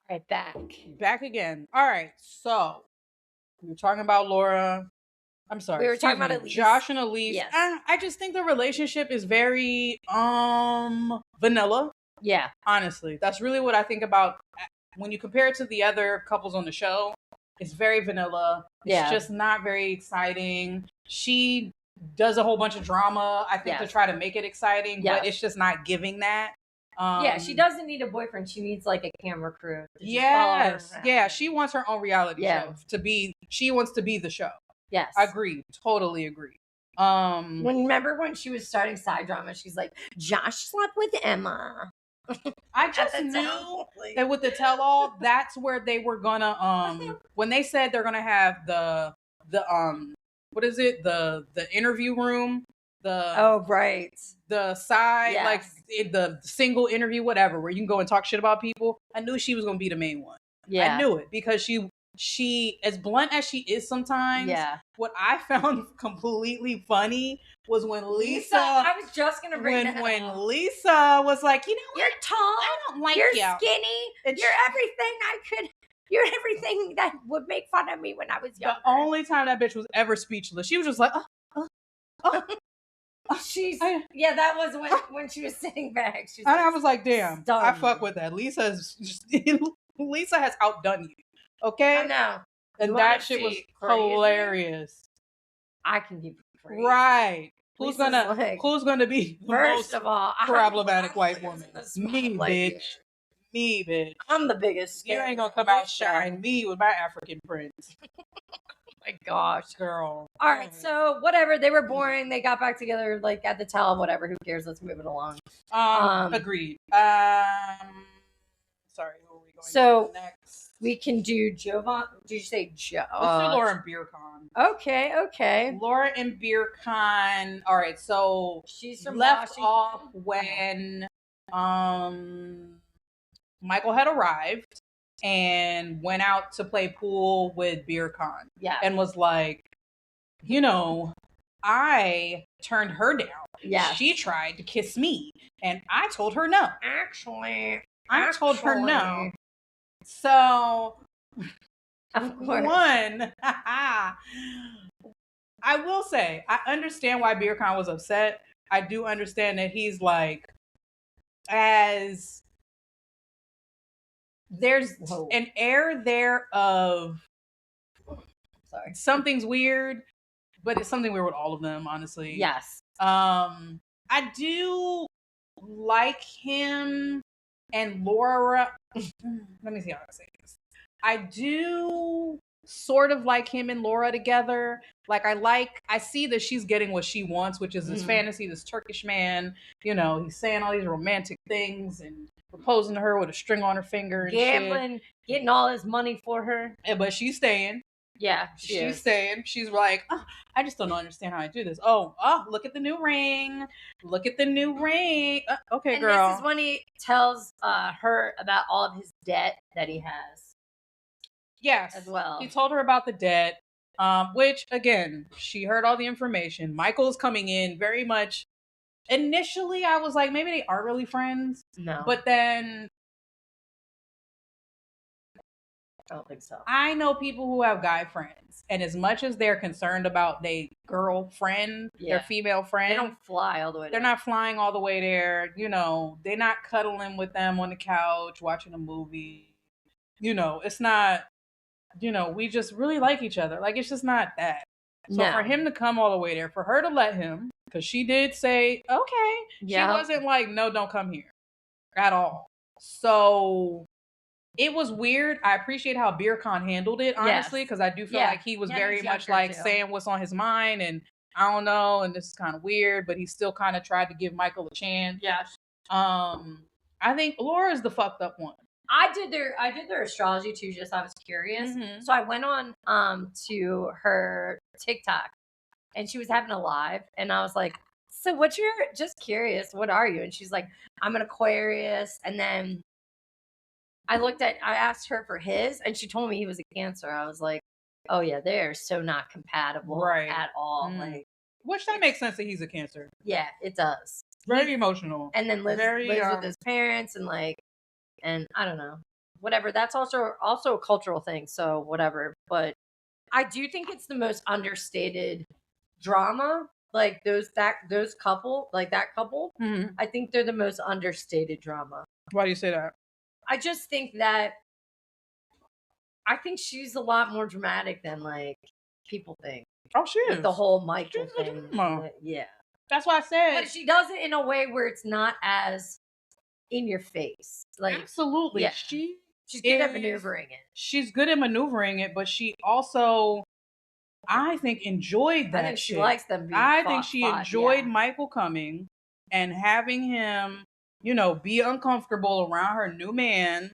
Right, Back again. All right, so we were talking about Laura. I'm sorry. We were talking about Elise. Josh and Elise. Yes. I just think the relationship is very vanilla. Yeah. Honestly, that's really what I think about when you compare it to the other couples on the show. It's very vanilla. It's just not very exciting. She does a whole bunch of drama, I think, to try to make it exciting, but it's just not giving that. She doesn't need a boyfriend. She needs like a camera crew. She wants her own reality show to be. She wants to be the show. Yes, agreed. Totally agree. Remember when she was starting side drama? She's like, Josh slept with Emma. I just knew that with the tell-all, that's where they were gonna. When they said they're gonna have the what is it, the interview room, the side, like the single interview, whatever, where you can go and talk shit about people. I knew she was gonna be the main one. I knew it because she as blunt as she is sometimes. What I found completely funny was when Lisa. I was just gonna bring that when Lisa was like, you know, you're tall, I don't like you're you. Skinny, you're everything you're everything that would make fun of me when I was young. The only time that bitch was ever speechless, she was just like, that was when she was sitting back. And I was like, damn, I fuck with that. Lisa has outdone you. Okay? I know. And that shit was hilarious. I can give you praise. Right. Who's gonna be the most problematic white woman? Me, bitch. Me, bitch. I'm the biggest. You ain't gonna come out shine me with my African prince. My gosh, girl. All right, so whatever. They were boring. They got back together like at the tell. Whatever. Who cares? Let's move it along. Agreed. Sorry, who are we going to next? We can do Jovan. Did you say Joe? Let's do Laura and Beer Con. Okay. Laura and Beer Con. All right, so she's from left Washington. off when Michael had arrived and went out to play pool with Beer Con. Yeah. And was like, you know, I turned her down. Yeah. She tried to kiss me and I told her no. Actually, I told her no. So, one, I will say, I understand why Beer Con was upset. I do understand that he's like, as there's an air there of something's weird, but it's something weird with all of them, honestly. Yes. I do like him and Laura. Let me see how I say this. I do sort of like him and Laura together. Like I see that she's getting what she wants, which is this fantasy, this Turkish man. You know, he's saying all these romantic things and proposing to her with a string on her finger and gambling, getting all his money for her. Yeah, but she's staying. Yeah, she's staying. She's like, I just don't understand how I do this. Oh, look at the new ring. Look at the new ring. Okay, and girl. This is when he tells her about all of his debt that he has. Yes. As well. He told her about the debt, which, again, she heard all the information. Michael's coming in very much. Initially, I was like, maybe they are really friends. No. But then I don't think so. I know people who have guy friends, and as much as they're concerned about their girlfriend, their female friend, they don't fly all the way. They're not flying all the way there. You know, they're not cuddling with them on the couch watching a movie. You know, it's not. You know, we just really like each other. Like, it's just not that. So for him to come all the way there, for her to let him, because she did say, okay. She wasn't like, no, don't come here at all. So it was weird. I appreciate how Beer Con handled it, honestly, because I do feel like he was very much like saying what's on his mind, and I don't know, and this is kind of weird, but he still kind of tried to give Michael a chance. Yes. I think Laura's the fucked up one. I did their astrology too, just I was curious. Mm-hmm. So I went on to her TikTok and she was having a live and I was like, so what's your, just curious, what are you? And she's like, I'm an Aquarius. And then I asked her for his and she told me he was a Cancer. I was like, oh yeah, they're so not compatible at all. Like, which that makes sense that he's a Cancer. Yeah, it does. Very emotional. And then lives with his parents and like, and I don't know. whatever. That's also a cultural thing. So whatever. But I do think it's the most understated drama. Like those couple, like that couple. Mm-hmm. I think they're the most understated drama. Why do you say that? I just think that I think she's a lot more dramatic than like people think. Oh, she is. With the whole Michael She's thing. Yeah. That's why I said. But she does it in a way where it's not as in your face. Like absolutely. Yeah. She's good at maneuvering it. She's good at maneuvering it, but she also, I think, enjoyed that. I think she likes them being I think she enjoyed Michael coming and having him, you know, be uncomfortable around her new man.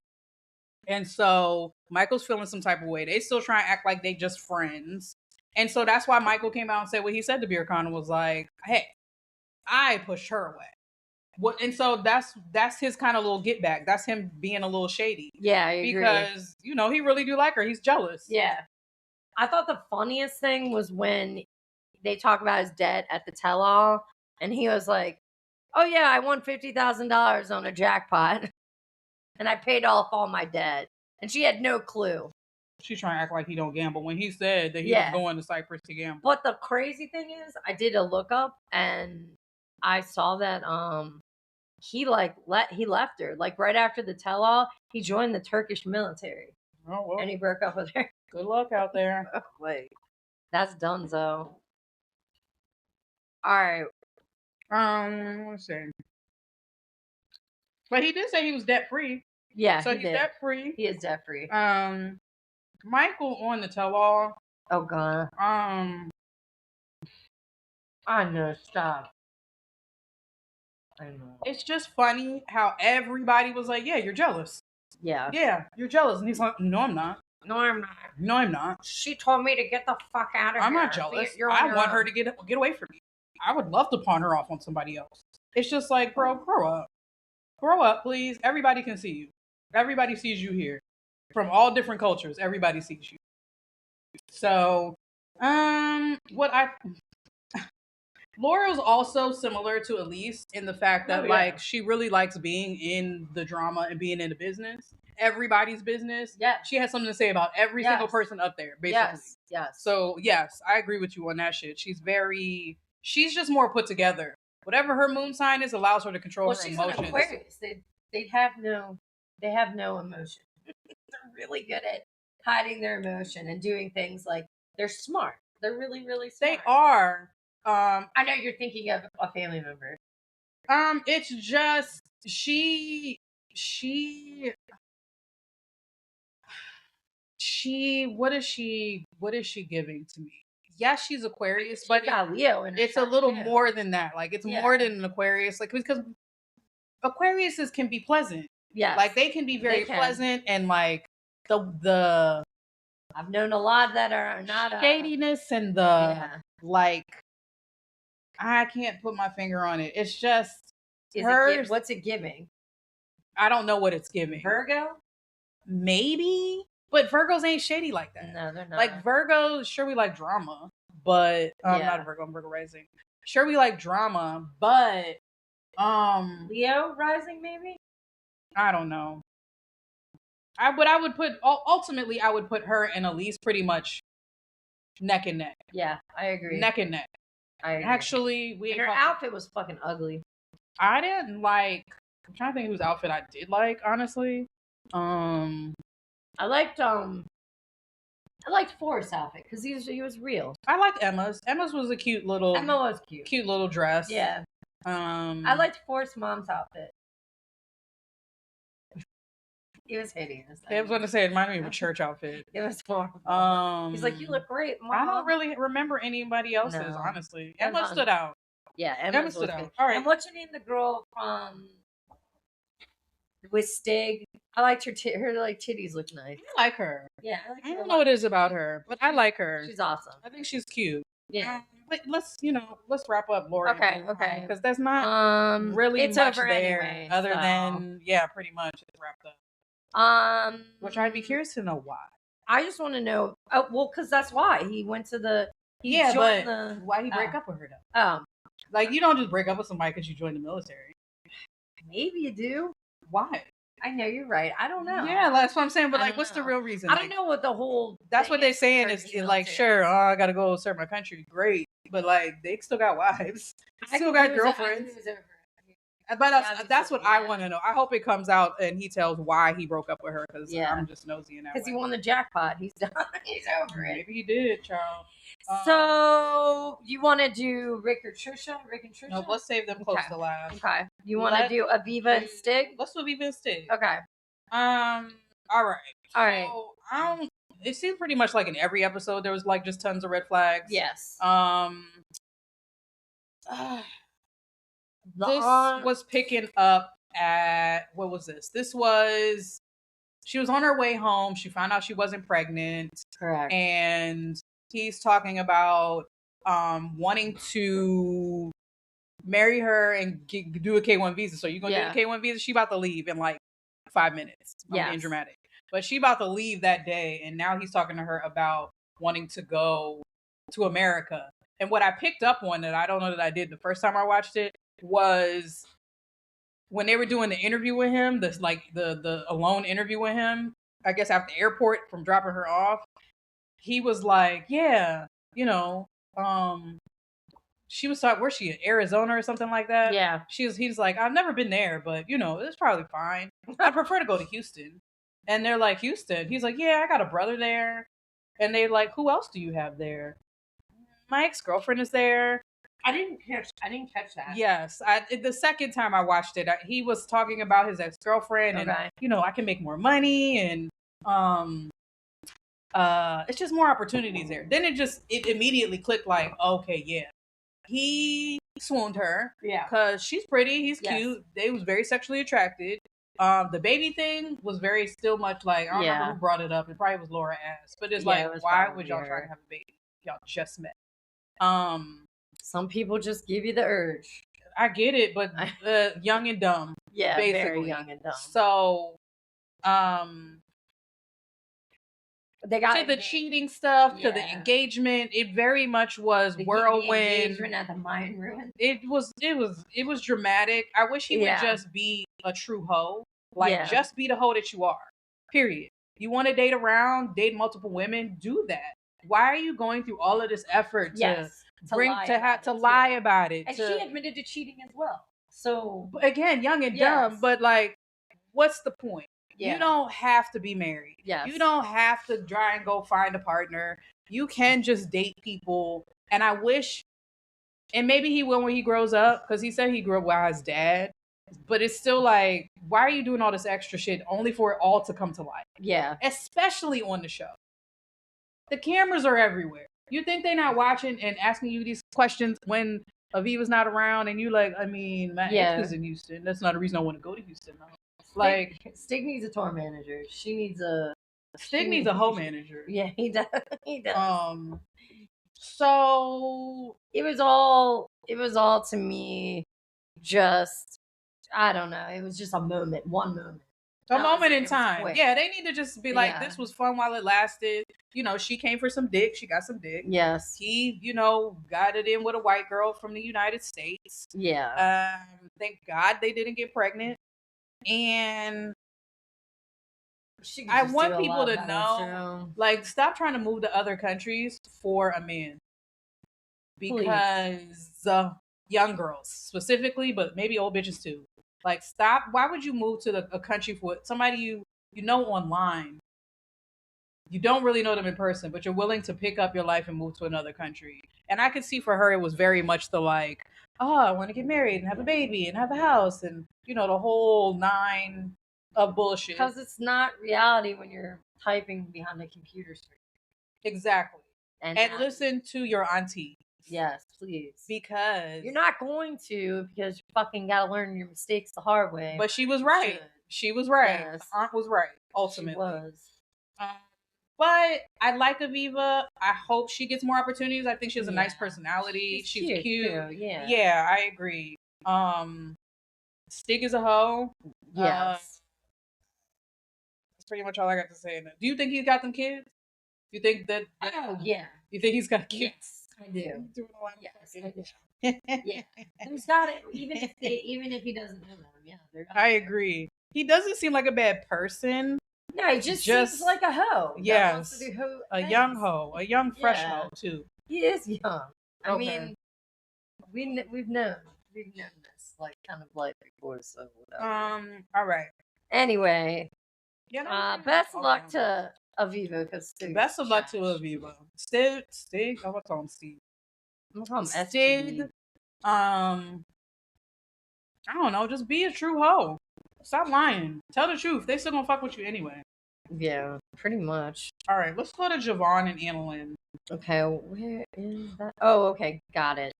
And so Michael's feeling some type of way. They still try and act like they just friends. And so that's why Michael came out and said what he said to Beer Con was like, hey, I pushed her away. What, and so that's his kind of little get back. That's him being a little shady. Yeah, I agree. Because, you know, he really do like her. He's jealous. Yeah. I thought the funniest thing was when they talk about his debt at the tell-all, and he was like, oh yeah, I won $50,000 on a jackpot, and I paid off all my debt. And she had no clue. She's trying to act like he don't gamble when he said that he was going to Cyprus to gamble. But the crazy thing is, I did a lookup, and I saw that he left her. Like right after the tell-all, he joined the Turkish military. Oh, well. And he broke up with her. Good luck out there. Oh, wait. That's Dunzo. Alright. Let's see. But he did say he was debt free. Yeah. So he's debt free. He is debt free. Michael on the tell-all. Oh god. I know, stop. I know. It's just funny how everybody was like, yeah, you're jealous. Yeah. Yeah, you're jealous. And he's like, no, I'm not. No, I'm not. No, I'm not. She told me to get the fuck out of here. I'm not jealous. I want her to get away from me. I would love to pawn her off on somebody else. It's just like, bro, grow up. Grow up, please. Everybody can see you. Everybody sees you here. From all different cultures, everybody sees you. So, Laura's also similar to Elise in the fact that like she really likes being in the drama and being in the business. Everybody's business. Yeah. She has something to say about every single person up there, basically. Yes. So yes, I agree with you on that shit. She's just more put together. Whatever her moon sign is allows her to control her emotions. An Aquarius. They have no emotion. They're really good at hiding their emotion and doing things like they're smart. They're really, really smart. They are. I know you're thinking of a family member. It's just she what is she giving to me? Yes, she's Aquarius, but got Leo in it's a little more than that. Like it's more than an Aquarius, like because Aquariuses can be pleasant. Yeah. Like they can be very pleasant and like the I've known a lot that are not shadiness and the like I can't put my finger on it. It's just what's it giving? I don't know what it's giving. Virgo? Maybe. But Virgos ain't shady like that. No, they're not. Like Virgos, sure we like drama, but I'm not a Virgo, I'm Virgo rising. Sure we like drama, but Leo rising maybe? I don't know. I would put ultimately I would put her and Elise pretty much neck and neck. Yeah, I agree. Neck and neck. I agree. Actually, her outfit was fucking ugly. I didn't like. I'm trying to think whose outfit I did like. Honestly, I liked Forrest's outfit because he was real. I liked Emma's. Emma's was a cute little. Emma was cute. Cute little dress. Yeah. I liked Forrest's mom's outfit. It was hideous. I was going to say it reminded me of a church outfit. It was horrible. He's like, you look great, Mom. I don't really remember anybody else's, honestly. Emma stood out. Yeah, Emma stood out. All right. And what's your name? The girl from with Stig. I liked her. Her like titties look nice. I like her. Yeah, I don't know what it is about her, but I like her. She's awesome. I think she's cute. Yeah. But let's wrap up Laura. Okay. Because there's not really much there anyway, other than pretty much it's wrapped up. Which I'd be curious to know why. I just want to know. Oh, well, because that's why he went to the. Why he break up with her though? Like you don't just break up with somebody because you joined the military. Maybe you do. Why? I know you're right. I don't know. Yeah, that's what I'm saying. But I like, don't what's the know. real reason? I Like, don't know what the whole. that's what they're saying Turkish is like, sure, I gotta go serve my country. Great, but like, they still got wives, still got girlfriends. But that's what I want to know. I hope it comes out and he tells why he broke up with her, because I'm just nosy in that way. Because he won the jackpot. He's done. He's over it. Maybe he did, Charles. So you want to do Rick or Trisha? Rick and Trisha? No, let's save them close to last. Okay. You want to do Aviva and Stig? Let's do Aviva and Stig. Okay. All right. All right. So it seemed pretty much like in every episode there was like just tons of red flags. Yes. This was picking up at, what was this? She was on her way home. She found out she wasn't pregnant. Correct. And he's talking about wanting to marry her and do a K1 visa. So you're going to do a K1 visa? She about to leave in like 5 minutes. I'm being dramatic. But she about to leave that day. And now he's talking to her about wanting to go to America. And what I picked up on that I don't know that I did the first time I watched it was when they were doing the interview with him, this like the alone interview with him, I guess after the airport from dropping her off, he was like, yeah, she was talking, where's she, in Arizona or something like that? Yeah. He's like, I've never been there, but it's probably fine. I'd prefer to go to Houston. And they're like, Houston? He's like, yeah, I got a brother there. And they're like, who else do you have there? My ex-girlfriend is there. I didn't catch that. Yes, the second time I watched it, he was talking about his ex-girlfriend, and I can make more money, and it's just more opportunities there. Then it immediately clicked, like, okay, yeah, he swooned her, because she's pretty, he's cute, they was very sexually attracted. The baby thing was very still much like, I don't remember who brought it up. It probably was Laura Ass, but it's like, why would y'all try to have a baby? Y'all just met. Some people just give you the urge. I get it, but young and dumb. Yeah, basically. Very young and dumb. So, they got to the cheating stuff, to the engagement. It very much was whirlwind. The engagement at the mine ruin. It was dramatic. I wish he would just be a true hoe. Like, just be the hoe that you are. Period. You want to date around, date multiple women, do that. Why are you going through all of this effort to lie about it? And she admitted to cheating as well. So again, young and dumb, but like, what's the point? You don't have to be married. Yes. You don't have to try and go find a partner. You can just date people. And I wish, and maybe he will when he grows up, because he said he grew up with his dad. But it's still like, why are you doing all this extra shit only for it all to come to light? Yeah. Especially on the show. The cameras are everywhere. You think they're not watching and asking you these questions when Aviva's not around, and you like, I mean, my ex is in Houston. That's not a reason I want to go to Houston. No. Like, Stig needs a tour manager. Stig needs a hoe manager. Yeah, he does. He does. So it was all to me just, I don't know. It was just one moment. A moment in time. Yeah, they need to just be like, this was fun while it lasted. She came for some dick. She got some dick. Yes. He, got it in with a white girl from the United States. Yeah. Thank God they didn't get pregnant. And I want people to know, like, stop trying to move to other countries for a man. Because young girls specifically, but maybe old bitches too. Like, stop. Why would you move to a country for somebody you know online? You don't really know them in person, but you're willing to pick up your life and move to another country. And I could see for her, it was very much the like, oh, I want to get married and have a baby and have a house and, the whole 9 of bullshit. Because it's not reality when you're typing behind a computer screen. Exactly. And listen to your auntie. Yes, please. Because you're not going to, because you fucking gotta learn your mistakes the hard way. But she was right. She was right. Yes. Aunt was right. Ultimately, she was. But I like Aviva. I hope she gets more opportunities. I think she has a nice personality. She's cute. Yeah, I agree. Stig is a hoe. Yes. That's pretty much all I got to say. Do you think he's got them kids? You think that? Oh yeah. You think he's got kids? Yes, I do. Yes, I do. Yeah. He's got it. Even if he doesn't know them, yeah, I agree. He doesn't seem like a bad person. No, he just seems like a hoe. Yes. A young hoe. A young fresh hoe, too. He is young. I mean, we've known this, like, kind of like before, so whatever. All right. Anyway, best of luck to Aviva, because best of luck to Aviva. Stig, I'm gonna call him Steve. Stig, I don't know, just be a true hoe. Stop lying. Tell the truth. They still gonna fuck with you anyway. Yeah, pretty much. All right, let's go to Javon and Annalyn. Okay, where is that? Oh, okay, got it.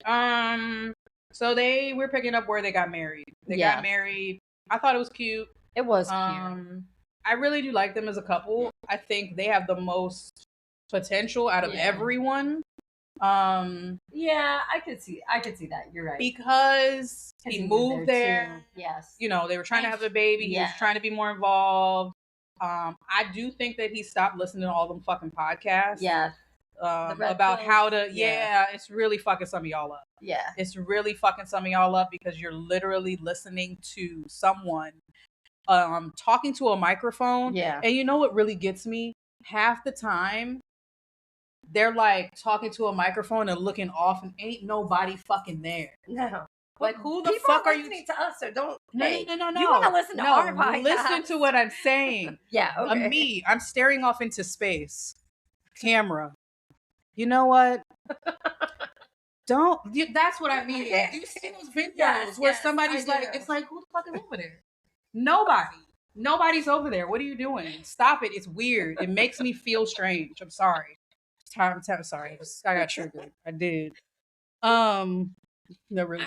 So we're picking up where they got married. They got married. I thought it was cute. It was cute. I really do like them as a couple. I think they have the most potential out of everyone. Yeah, I could see that. You're right. Because he moved there. Too. Yes. You know, they were trying to have a baby. He was trying to be more involved. I do think that he stopped listening to all them fucking podcasts. Yeah. About how to it's really fucking some of y'all up. Yeah. It's really fucking some of y'all up because you're literally listening to someone talking to a microphone. Yeah. And you know what really gets me? Half the time they're like talking to a microphone and looking off and ain't nobody fucking there. No. Like, who the fuck are you listening to us? Or don't. No. You want to listen to our podcast? Listen to what I'm saying. Yeah. Okay. I'm staring off into space. Camera. You know what? That's what I mean. Do you see those videos where somebody's like, it's like, who the fuck is over there? Nobody's over there. What are you doing? Stop it. It's weird. It makes me feel strange. I'm sorry. I'm sorry. I got triggered. I did. No, really.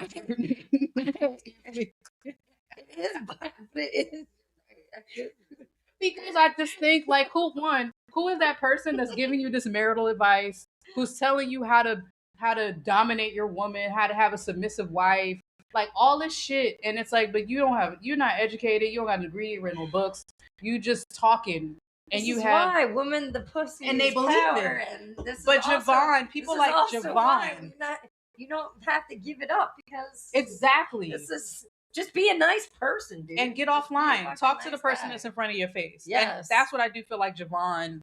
Because I just think, like, who is that person that's giving you this marital advice? Who's telling you how to dominate your woman, how to have a submissive wife, like all this shit. And it's like, but you're not educated, you don't got a degree, you read no books, you just talking. And this you have why women the pussy and they believe it. And this but Javon, people like Javon, you don't have to give it up because exactly. This is just be a nice person, dude. And get offline. Talk to the person that's in front of your face. Yes, and that's what I do feel like Javon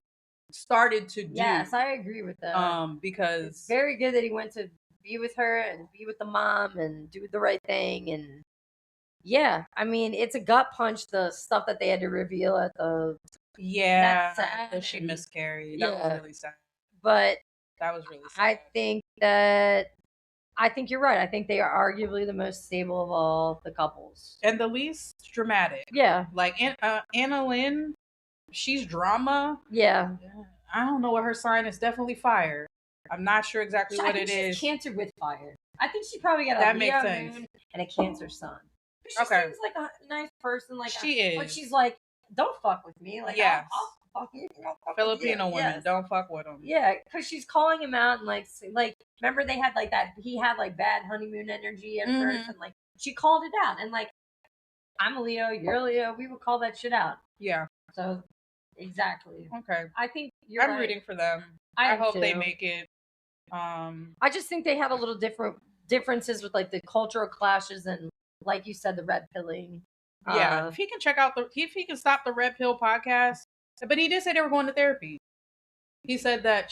started to do. Yes, I agree with that. Because it's very good that he went to be with her and be with the mom and do the right thing. And yeah, I mean, it's a gut punch, the stuff that they had to reveal at the that she miscarried. That was really sad. But that was really sad. I think you're right. I think they are arguably the most stable of all the couples. And the least dramatic. Yeah. Like Annalyn, she's drama. Yeah. I don't know what her sign is. Definitely fire. I'm not sure exactly what it is. Cancer with fire. I think she probably got a Leo moon and a Cancer sun. She seems like a nice person. Like she is. But she's like, don't fuck with me. Like, I'll fuck you. Filipino women, don't fuck with him. Yeah, because she's calling him out and like remember they had like that. He had like bad honeymoon energy at first, and like she called it out. And like, I'm a Leo, you're a Leo. We would call that shit out. Yeah. So exactly. Okay. I think I'm rooting for them. I hope they make it. I just think they have a little differences with like the cultural clashes and like you said, the red pilling. Yeah, if he can if he can stop the Red Pill podcast. But he did say they were going to therapy. She said that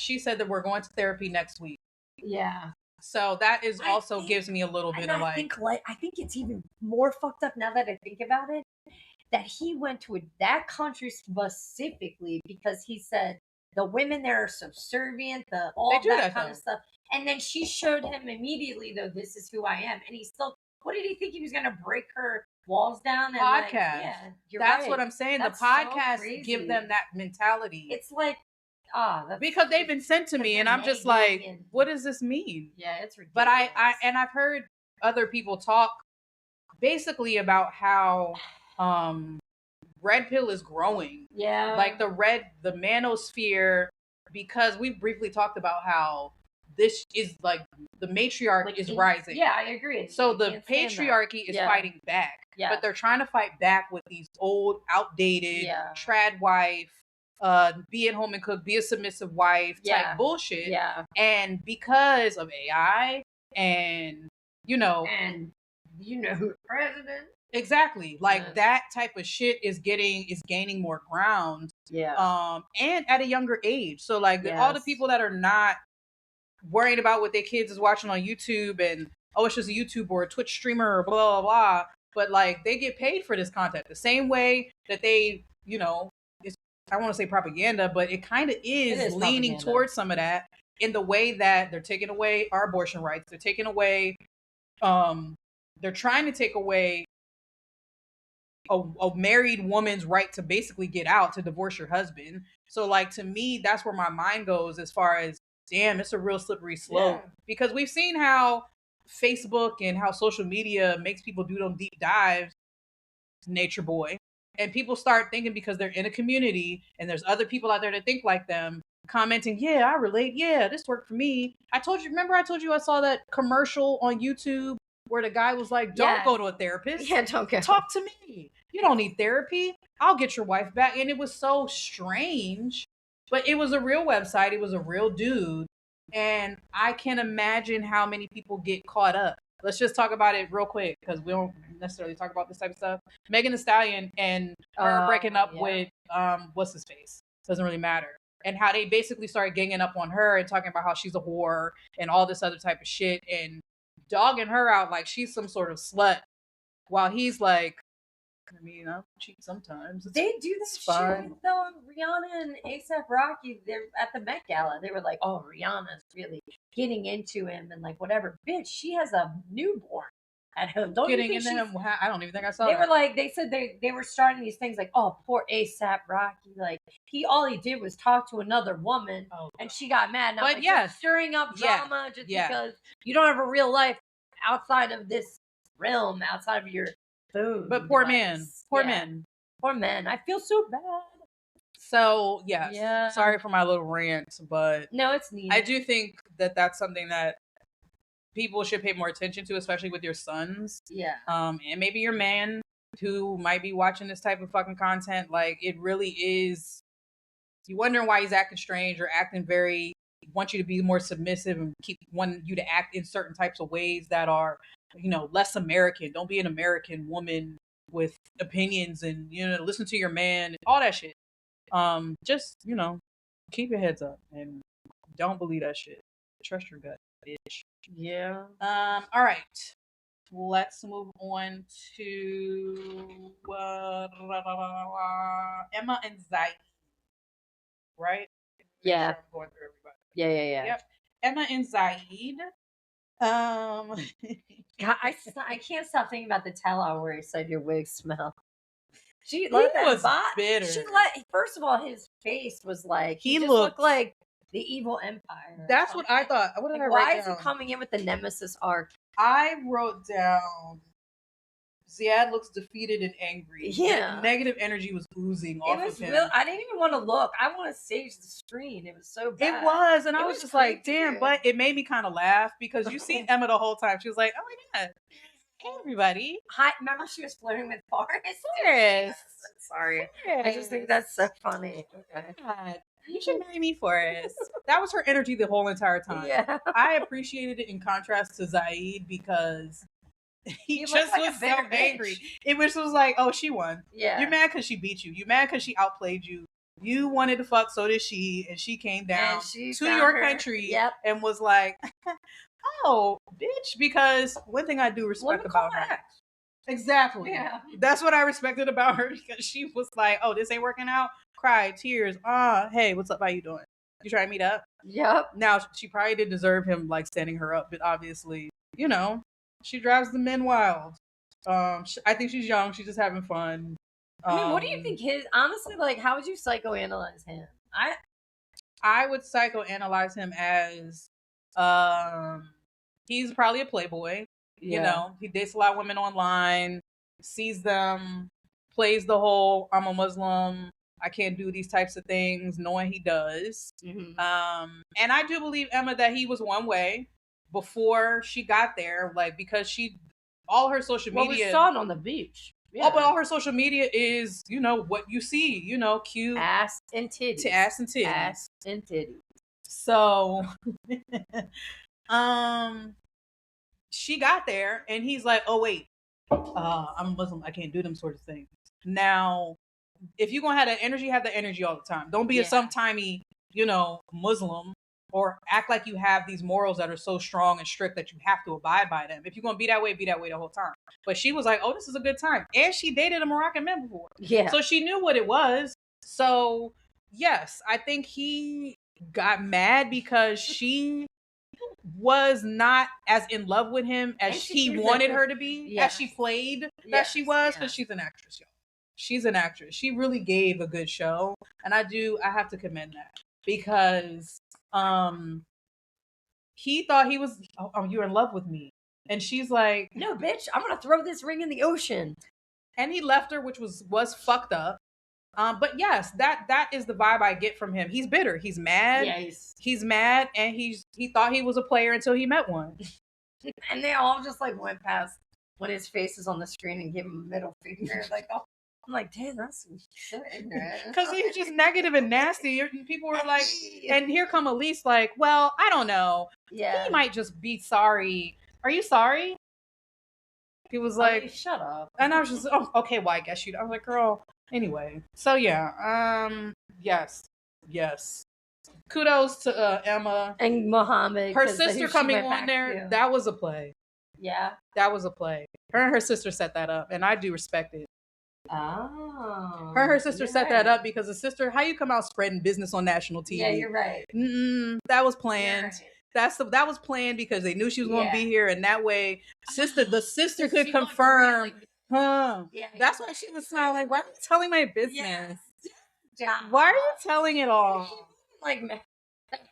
we're going to therapy next week. Yeah. So that is gives me a little bit of I think it's even more fucked up now that I think about it. That he went to that country specifically because he said the women there are subservient, all that kind of stuff. And then she showed him immediately, though, this is who I am. And he still, what did he think he was going to break her walls down? And podcast. That's what I'm saying. That's the podcast give them that mentality. It's like, because they've been sent to me and I'm just like, what does this mean? Yeah, it's ridiculous. But I've heard other people talk basically about how Red Pill is growing. Yeah. Like the manosphere, because we briefly talked about how this is like the matriarch is rising. Yeah, I agree. So the patriarchy is fighting back. Yeah. But they're trying to fight back with these old, outdated, trad wife, be at home and cook, be a submissive wife type bullshit. Yeah. And because of AI and who the president Exactly. Like that type of shit is gaining more ground. Yeah. And at a younger age. So like all the people that are not worried about what their kids is watching on YouTube and it's just a YouTube or a Twitch streamer or blah blah blah. But like they get paid for this content the same way that they, it's, I want to say propaganda, but it kind of is leaning propaganda. towards some of that in the way that they're taking away our abortion rights. They're taking away, they're trying to take away a married woman's right to basically get out, to divorce your husband. So like to me, that's where my mind goes as far as, damn, it's a real slippery slope. Because we've seen how Facebook and how social media makes people do them deep dives, nature boy. And people start thinking because they're in a community and there's other people out there that think like them, commenting, yeah, I relate. Yeah, this worked for me. I told you I saw that commercial on YouTube where the guy was like, don't go to a therapist. Yeah, don't go. Talk to me. You don't need therapy. I'll get your wife back. And it was so strange, but it was a real website. It was a real dude. And I can imagine how many people get caught up. Let's just talk about it real quick because we don't necessarily talk about this type of stuff. Megan Thee Stallion and her breaking up with what's his face. Doesn't really matter. And how they basically started ganging up on her and talking about how she's a whore and all this other type of shit and dogging her out like she's some sort of slut, while he's like, I mean, I'll cheat sometimes. They do that shit though. Rihanna and A$AP Rocky, they're at the Met Gala. They were like, "Oh, Rihanna's really getting into him and like whatever." Bitch, she has a newborn at home. Getting into him? I don't even think I saw. They were like, they said they were starting these things like, "Oh, poor A$AP Rocky." Like all he did was talk to another woman, and she got mad. Now, but like, stirring up drama just because you don't have a real life outside of this realm, outside of your. Boom, but poor man. I feel so bad. So yes, sorry for my little rant, but no, it's needed. I do think that that's something that people should pay more attention to, especially with your sons. Yeah. And maybe your man who might be watching this type of fucking content. Like it really is. You wondering why he's acting strange or acting very. Want you to be more submissive and keep wanting you to act in certain types of ways that are, less American. Don't be an American woman with opinions and, listen to your man and all that shit. Just, keep your heads up and don't believe that shit. Trust your gut, bitch. Yeah. All right. Let's move on to Emma and Zaid. Right? Yeah. Sure I'm going through everybody. Yeah. Yep. Emma and Zaid. God, I can't stop thinking about the tell-all where he said your wig smell. He was bitter. First of all, his face was like he looked like the evil empire. That's what I thought. What did I write why down? is he coming in with the nemesis arc? I wrote down Ziad looks defeated and angry. Yeah. Like, negative energy was oozing off of him. I didn't even want to look. I want to sage the screen. It was so bad. It was. And I was just like, damn, but it made me kind of laugh because you see Emma the whole time. She was like, oh my God. Hey, everybody. Hi. Remember she was flirting with Forrest? Yes. Sorry. Yes. I just think that's so funny. Okay. God. You should marry me, Forrest. That was her energy the whole entire time. Yeah. I appreciated it in contrast to Zaid because he just was so angry. It was like, oh, she won. Yeah. You're mad because she beat you. You're mad because she outplayed you. You wanted to fuck, so did she, and she came down to your country and was like, oh, bitch, because one thing I do respect about her. Exactly. Yeah. That's what I respected about her because she was like, oh, this ain't working out. Cried, tears. Hey, what's up? How you doing? You trying to meet up? Yep. Now, she probably did deserve him like standing her up, but obviously, she drives the men wild. I think she's young. She's just having fun. I mean, what do you think honestly, like, how would you psychoanalyze him? I would psychoanalyze him as, he's probably a playboy. Yeah. He dates a lot of women online, sees them, plays the whole, I'm a Muslim, I can't do these types of things, knowing he does. Mm-hmm. And I do believe, Emma, that he was one way before she got there, like, because all her social media. Well, we saw it on the beach. Yeah. Oh, but all her social media is, what you see, cute. Ass and titties. Ass and titties. Ass and titties. So, she got there and he's like, oh, wait, I'm a Muslim. I can't do them sort of things. Now, if you're gonna have that energy all the time. Don't be a sometimey, Muslim, or act like you have these morals that are so strong and strict that you have to abide by them. If you're gonna be that way the whole time. But she was like, "Oh, this is a good time," and she dated a Moroccan man before, so she knew what it was. So yes, I think he got mad because she was not as in love with him as he wanted her to be, as she played that she was, because she's an actress, y'all. She's an actress. She really gave a good show, and I have to commend that, because he thought he was, oh, you're in love with me, and she's like, no, bitch, I'm gonna throw this ring in the ocean, and he left her, which was fucked up. But yes, that is the vibe I get from him. He's bitter. He's mad. Yeah, he's mad, and he thought he was a player until he met one. And they all just like went past when his face is on the screen and gave him a middle finger. Like, oh, I'm like, damn, that's so ignorant. Because he was just negative and nasty. People were like, and here come Elise, like, well, I don't know. Yeah, he might just be sorry. Are you sorry? He was like, shut up. And I was just, oh, okay, well, I guess you. I was like, girl. Anyway, so yeah, yes. Kudos to Emma and Muhammad. Her sister coming on there, that was a play. Yeah, that was a play. Her and her sister set that up, and I do respect it. Oh, her sister set that up because the sister, how you come out spreading business on national TV? Yeah, you're right. That was planned. Right. That was planned because they knew she was going to be here, and that way, the sister could confirm. Yeah, that's why she was smiling. Why are you telling my business? Yeah. Why are you telling it all? Like,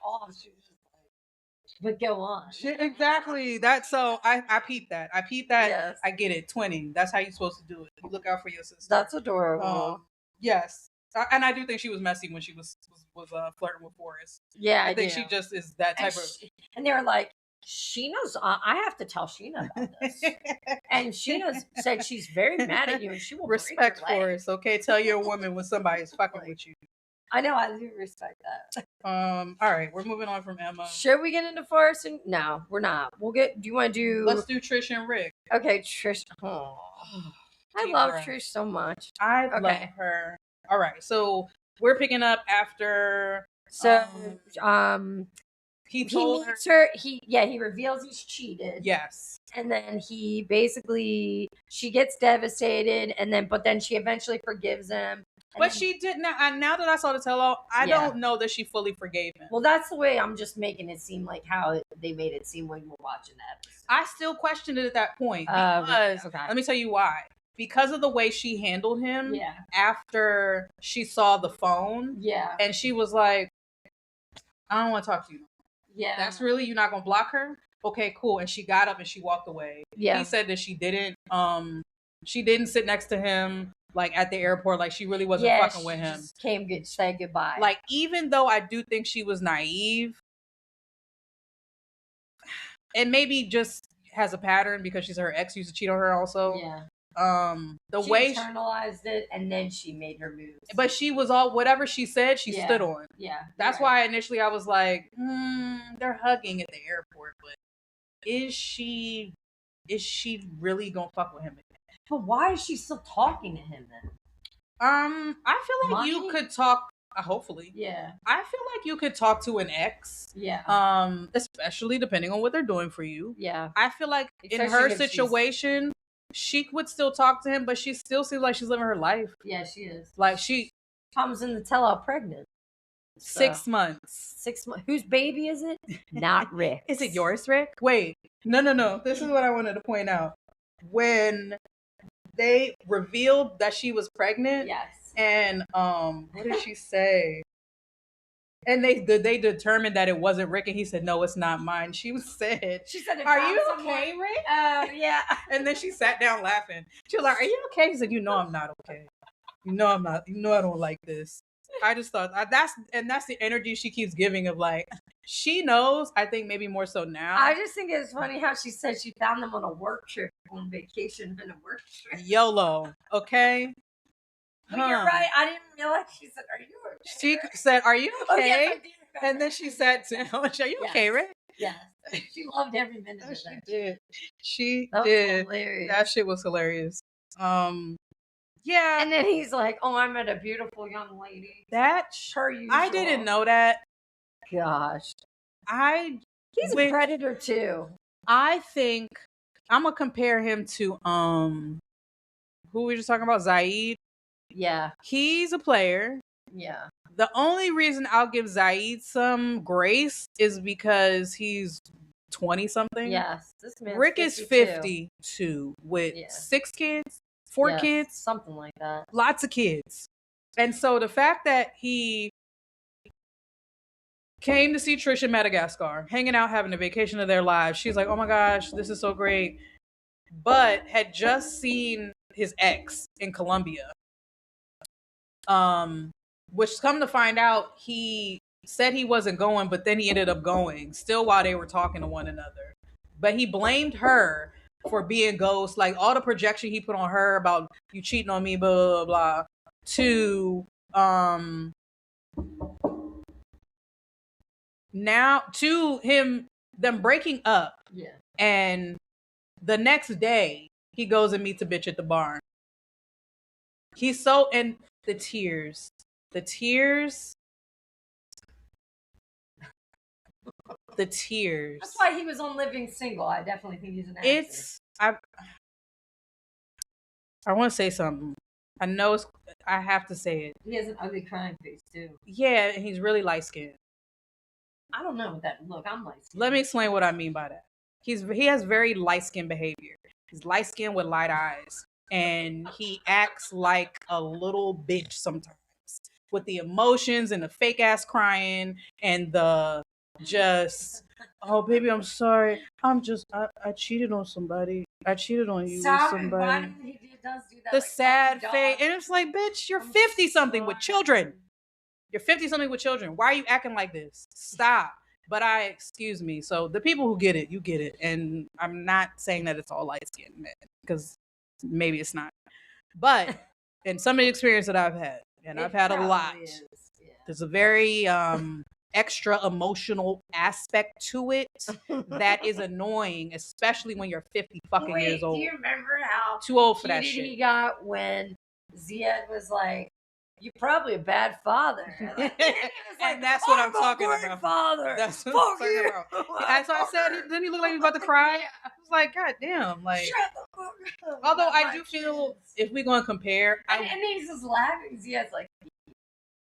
off. She was just like, but go on. Exactly. That's so. I peeped that. Yes. I get it. Twinning. That's how you're supposed to do it. You look out for your sister. That's adorable. Yes. And I do think she was messy when she was flirting with Forrest. Yeah, I think she just is that type of. And they were like, she knows. I have to tell Sheena about this. And Sheena said she's very mad at you, and she will respect Forrest. Okay, tell your woman when somebody is fucking with you. I know, I do respect that. All right, we're moving on from Emma. Should we get into Forrest? No, we're not. We'll get. Do you want to do? Let's do Trish and Rick. Okay, Trish. Oh, I love Trish so much. I love her. All right, so we're picking up after. So, he told her. He reveals he's cheated. Yes. And then she gets devastated, but then she eventually forgives him. But she did not. Now that I saw the tell-all, I don't know that she fully forgave him. Well, that's the way I'm just making it seem like how they made it seem when you were watching that. I still questioned it at that point because let me tell you why. Because of the way she handled him after she saw the phone. Yeah. And she was like, I don't want to talk to you. Yeah. That's really, you're not going to block her? Okay, cool. And she got up and she walked away. Yeah. He said that she didn't sit next to him like at the airport, like she really wasn't fucking with him. Just came good, say goodbye. Like, even though I do think she was naive, and maybe just has a pattern because her ex used to cheat on her also. Yeah. She internalized it, and then she made her moves. But she was whatever she said, she stood on. Yeah. That's why initially I was like, they're hugging at the airport, but is she really gonna fuck with him again? But why is she still talking to him then? I feel like you could talk. Hopefully, yeah. I feel like you could talk to an ex. Yeah. Especially depending on what they're doing for you. Yeah. I feel like in her situation, she would still talk to him, but she still seems like she's living her life. Yeah, she is. Like she comes in the tell-all pregnant. 6 months. 6 months. Whose baby is it? Not Rick. Is it yours, Rick? Wait. No. This is what I wanted to point out. When they revealed that she was pregnant. Yes. And what did she say? And they determined that it wasn't Rick, and he said, "No, it's not mine." She said, "Are you okay, Rick?" Yeah. And then she sat down laughing. She was like, "Are you okay?" He said, "You know I'm not okay. You know I'm not. You know I don't like this." I just thought that's the energy she keeps giving of like, she knows. I think maybe more so now. I just think it's funny how she said she found them on a work trip, on vacation in a work trip. YOLO, okay. But you're right. I didn't realize. She said, "Are you okay?" She said, "Are you okay?" Oh, yes, and then she sat down. "Are you okay, Rick?" Yes. She loved every minute of that. She did. She That did. was hilarious. That shit was hilarious. Yeah. And then he's like, "Oh, I met a beautiful young lady." That Per usual. I didn't know that. Gosh. He's a predator too. I think I'm gonna compare him to who we just talking about, Zaid. Yeah. He's a player. Yeah. The only reason I'll give Zaid some grace is because he's 20 something. Yes. This man's Rick 52. is 52 with 6 kids, 4 kids, something like that. Lots of kids. And so the fact that he came to see Trish in Madagascar, hanging out, having a vacation of their lives, she's like, oh my gosh, this is so great. But had just seen his ex in Colombia. Which come to find out, he said he wasn't going, but then he ended up going, still while they were talking to one another. But he blamed her for being ghost, like all the projection he put on her about you cheating on me, blah blah blah, to now to them breaking up. Yeah. And the next day he goes and meets a bitch at the bar. He's so, and the tears. The tears. That's why he was on Living Single. I definitely think he's an actor. I want to say something. I know I have to say it. He has an ugly crying face too. Yeah, and he's really light skinned. I don't know what that look. I'm light skinned. Let me explain what I mean by that. He has very light skinned behavior. He's light skinned with light eyes, and he acts like a little bitch sometimes with the emotions and the fake ass crying and the just, oh baby, I'm sorry. I cheated on somebody. I cheated on you with somebody. He does do that, the sad face, and it's like, bitch, you're 50 something with children. You're 50 something with children. Why are you acting like this? Stop. But excuse me. So the people who get it, you get it. And I'm not saying that it's all light skinned men, because maybe it's not. But in some of the experience that I've had, and I've had a lot, there's a very extra emotional aspect to it that is annoying, especially when you're 50 fucking years old. Do you remember how too old for that shit he got when Ziad was like, "You're probably a bad father," and that's what I'm talking about. Father, that's what I'm talking about. That's what I said. Then he looked like he was about to cry. I was like, God damn! Like, shut the fuck up. Although I do feel, if we're going to compare, and he's just laughing. Ziad's like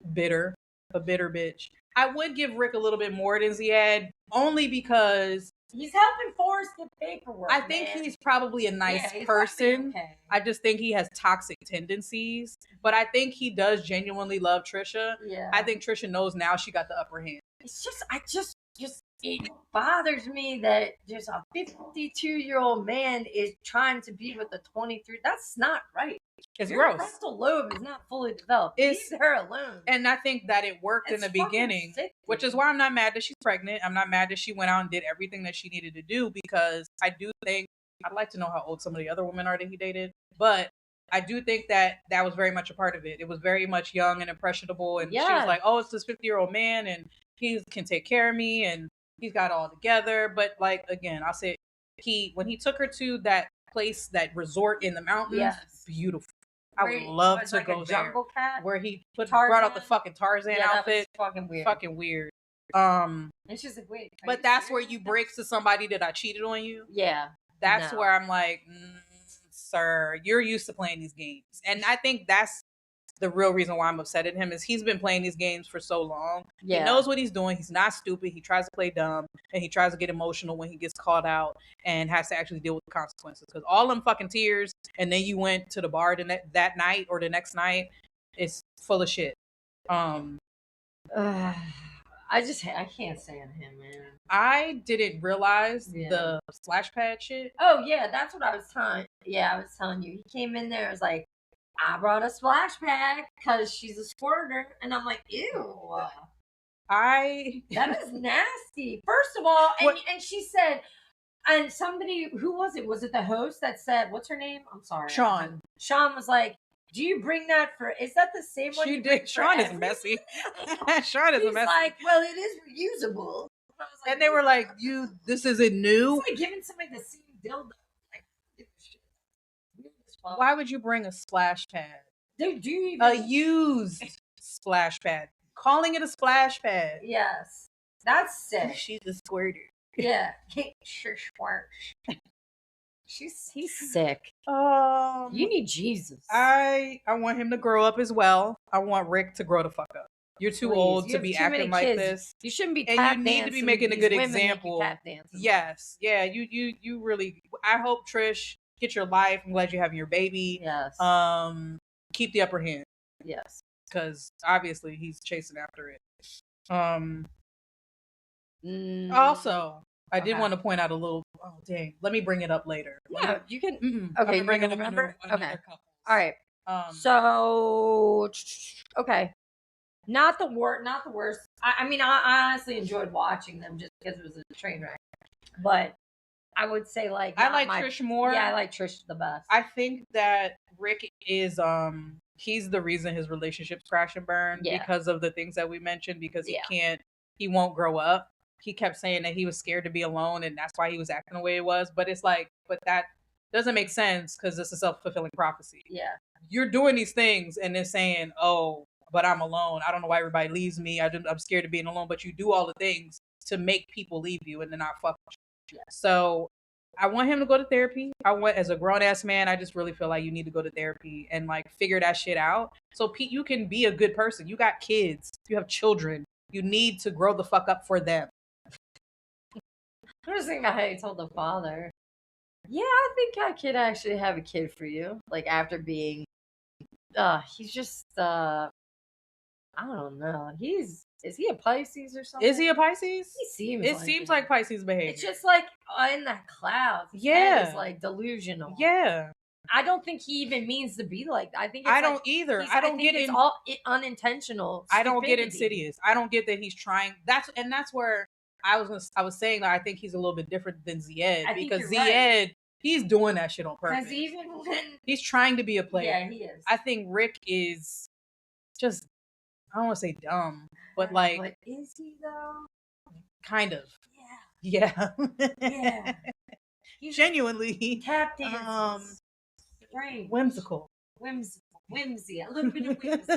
a bitter bitch. I would give Rick a little bit more than Ziad, only because he's helping Forrest get paperwork. I think he's probably a nice person. Okay. I just think he has toxic tendencies, but I think he does genuinely love Trisha. Yeah. I think Trisha knows now she got the upper hand. It's just it bothers me that just a 52-year-old man is trying to be with a 23. That's not right. It's Your gross. frontal lobe is not fully developed. Leave her alone. And I think that it worked in the beginning, which is why I'm not mad that she's pregnant. I'm not mad that she went out and did everything that she needed to do, because I do think, I'd like to know how old some of the other women are that he dated, but I do think that was very much a part of it. It was very much young and impressionable, and she was like, oh, it's this 50-year-old man, and he can take care of me, and he's got it all together. But like, again, I'll say, when he took her to that place, that resort in the mountains, beautiful. I would love to go there. Cat? Where he brought out the fucking Tarzan outfit. Fucking weird. Fucking weird. And she's like, wait. But that's where you break to somebody that I cheated on you. Yeah. That's where I'm like, sir, you're used to playing these games. And I think that's the real reason why I'm upset at him, is he's been playing these games for so long. Yeah. He knows what he's doing. He's not stupid. He tries to play dumb, and he tries to get emotional when he gets caught out and has to actually deal with the consequences. Because all them fucking tears, and then you went to the bar that night or the next night, it's full of shit. I can't stand him, man. I didn't realize the splash pad shit. Oh yeah, that's what I was telling. Yeah, I was telling you. He came in there, it was like, I brought a splash pad because she's a squirter, and I'm like, ew. That is nasty. First of all, and she said, and somebody, who was it? Was it the host that said, what's her name? I'm sorry. Sean. Sean was like, do you bring that for, is that the same one? She did. Sean is messy. Sean is messy. He's like, well, it is reusable. And they were like, this isn't new? It's like giving somebody the same dildo. Like, why would you bring a splash pad? Do you even... A used splash pad. Calling it a splash pad. Yes. That's sick. She's a squirter. Yeah. Sure, squirt. He's sick. You need Jesus. I want him to grow up as well. I want Rick to grow the fuck up. You're too old to be acting like this. You shouldn't be tap dancing. And you need to be making a good example. Yes. Yeah, you really... I hope, Trish, get your life. I'm glad you're having your baby. Yes. Keep the upper hand. Yes. Because obviously he's chasing after it. Also, I did want to point out a little... Oh, dang. Let me bring it up later. Yeah, you can... Okay, bring it up. Remember? Okay. All right. So... Okay. Not the worst. I mean, I honestly enjoyed watching them just because it was a train wreck. But I would say, like... I like Trish more. Yeah, I like Trish the best. I think that Rick is... he's the reason his relationship's crash and burn because of the things that we mentioned, because he won't grow up. He kept saying that he was scared to be alone and that's why he was acting the way it was. But it's like, but that doesn't make sense because it's a self-fulfilling prophecy. Yeah. You're doing these things and then saying, oh, but I'm alone. I don't know why everybody leaves me. I'm scared of being alone. But you do all the things to make people leave you and then not fuck with you. Yeah. So I want him to go to therapy. As a grown-ass man, I just really feel like you need to go to therapy and like figure that shit out. So Pete, you can be a good person. You got kids. You have children. You need to grow the fuck up for them. I'm just thinking about how you told the father. Yeah, I think I could actually have a kid for you. Like after being, he's just, I don't know. Is he a Pisces or something? Is he a Pisces? It seems like Pisces behavior. It's just like in the clouds. Yeah. It's like delusional. Yeah. I don't think he even means to be like that. I think it's I don't either. I don't get it's all unintentional. I don't get insidious. I don't get that he's trying. That's where I was saying that I think he's a little bit different than Zied, because Zied, he's doing that shit on purpose. Because even when he's trying to be a player. Yeah, he is. I think Rick is just, I don't want to say dumb, but like... But is he though? Kind of. Yeah. Yeah. Yeah. He's genuinely tap dances. Right. Whimsical. Whimsy. A little bit of whimsy.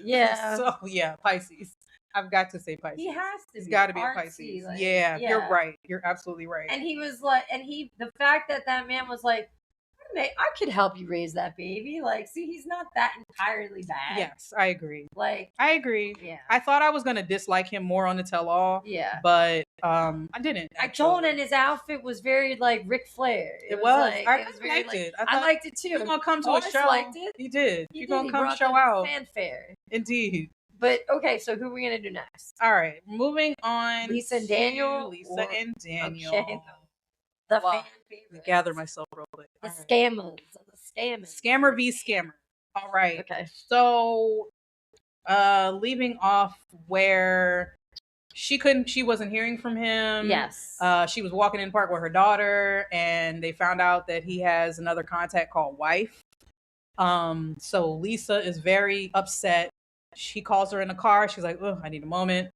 Yeah. So yeah, Pisces. I've got to say Pisces. He has to be. He's got to be artsy, a Pisces. like, yeah, you're right. You're absolutely right. And he was like, the fact that man was like, I could help you raise that baby. Like, see, he's not that entirely bad. Yes, I agree. Like, I agree. Yeah. I thought I was gonna dislike him more on the tell-all. Yeah. But I didn't. I told him, and his outfit was very like Ric Flair. It was. Like, I liked it. I liked it too. He's gonna come to a show. Liked it. He did. He's gonna come brought show the out. Fanfare. Indeed. But okay, so who are we gonna do next? All right, moving on. Lisa and Daniel. Okay. The fan favorite. Gather myself real quick. The scammers. The scammers. Scammer v. Scammer. All right. Okay. So, leaving off where she wasn't hearing from him. Yes. She was walking in the park with her daughter, and they found out that he has another contact called wife. So Lisa is very upset. She calls her in the car. She's like, "Oh, I need a moment."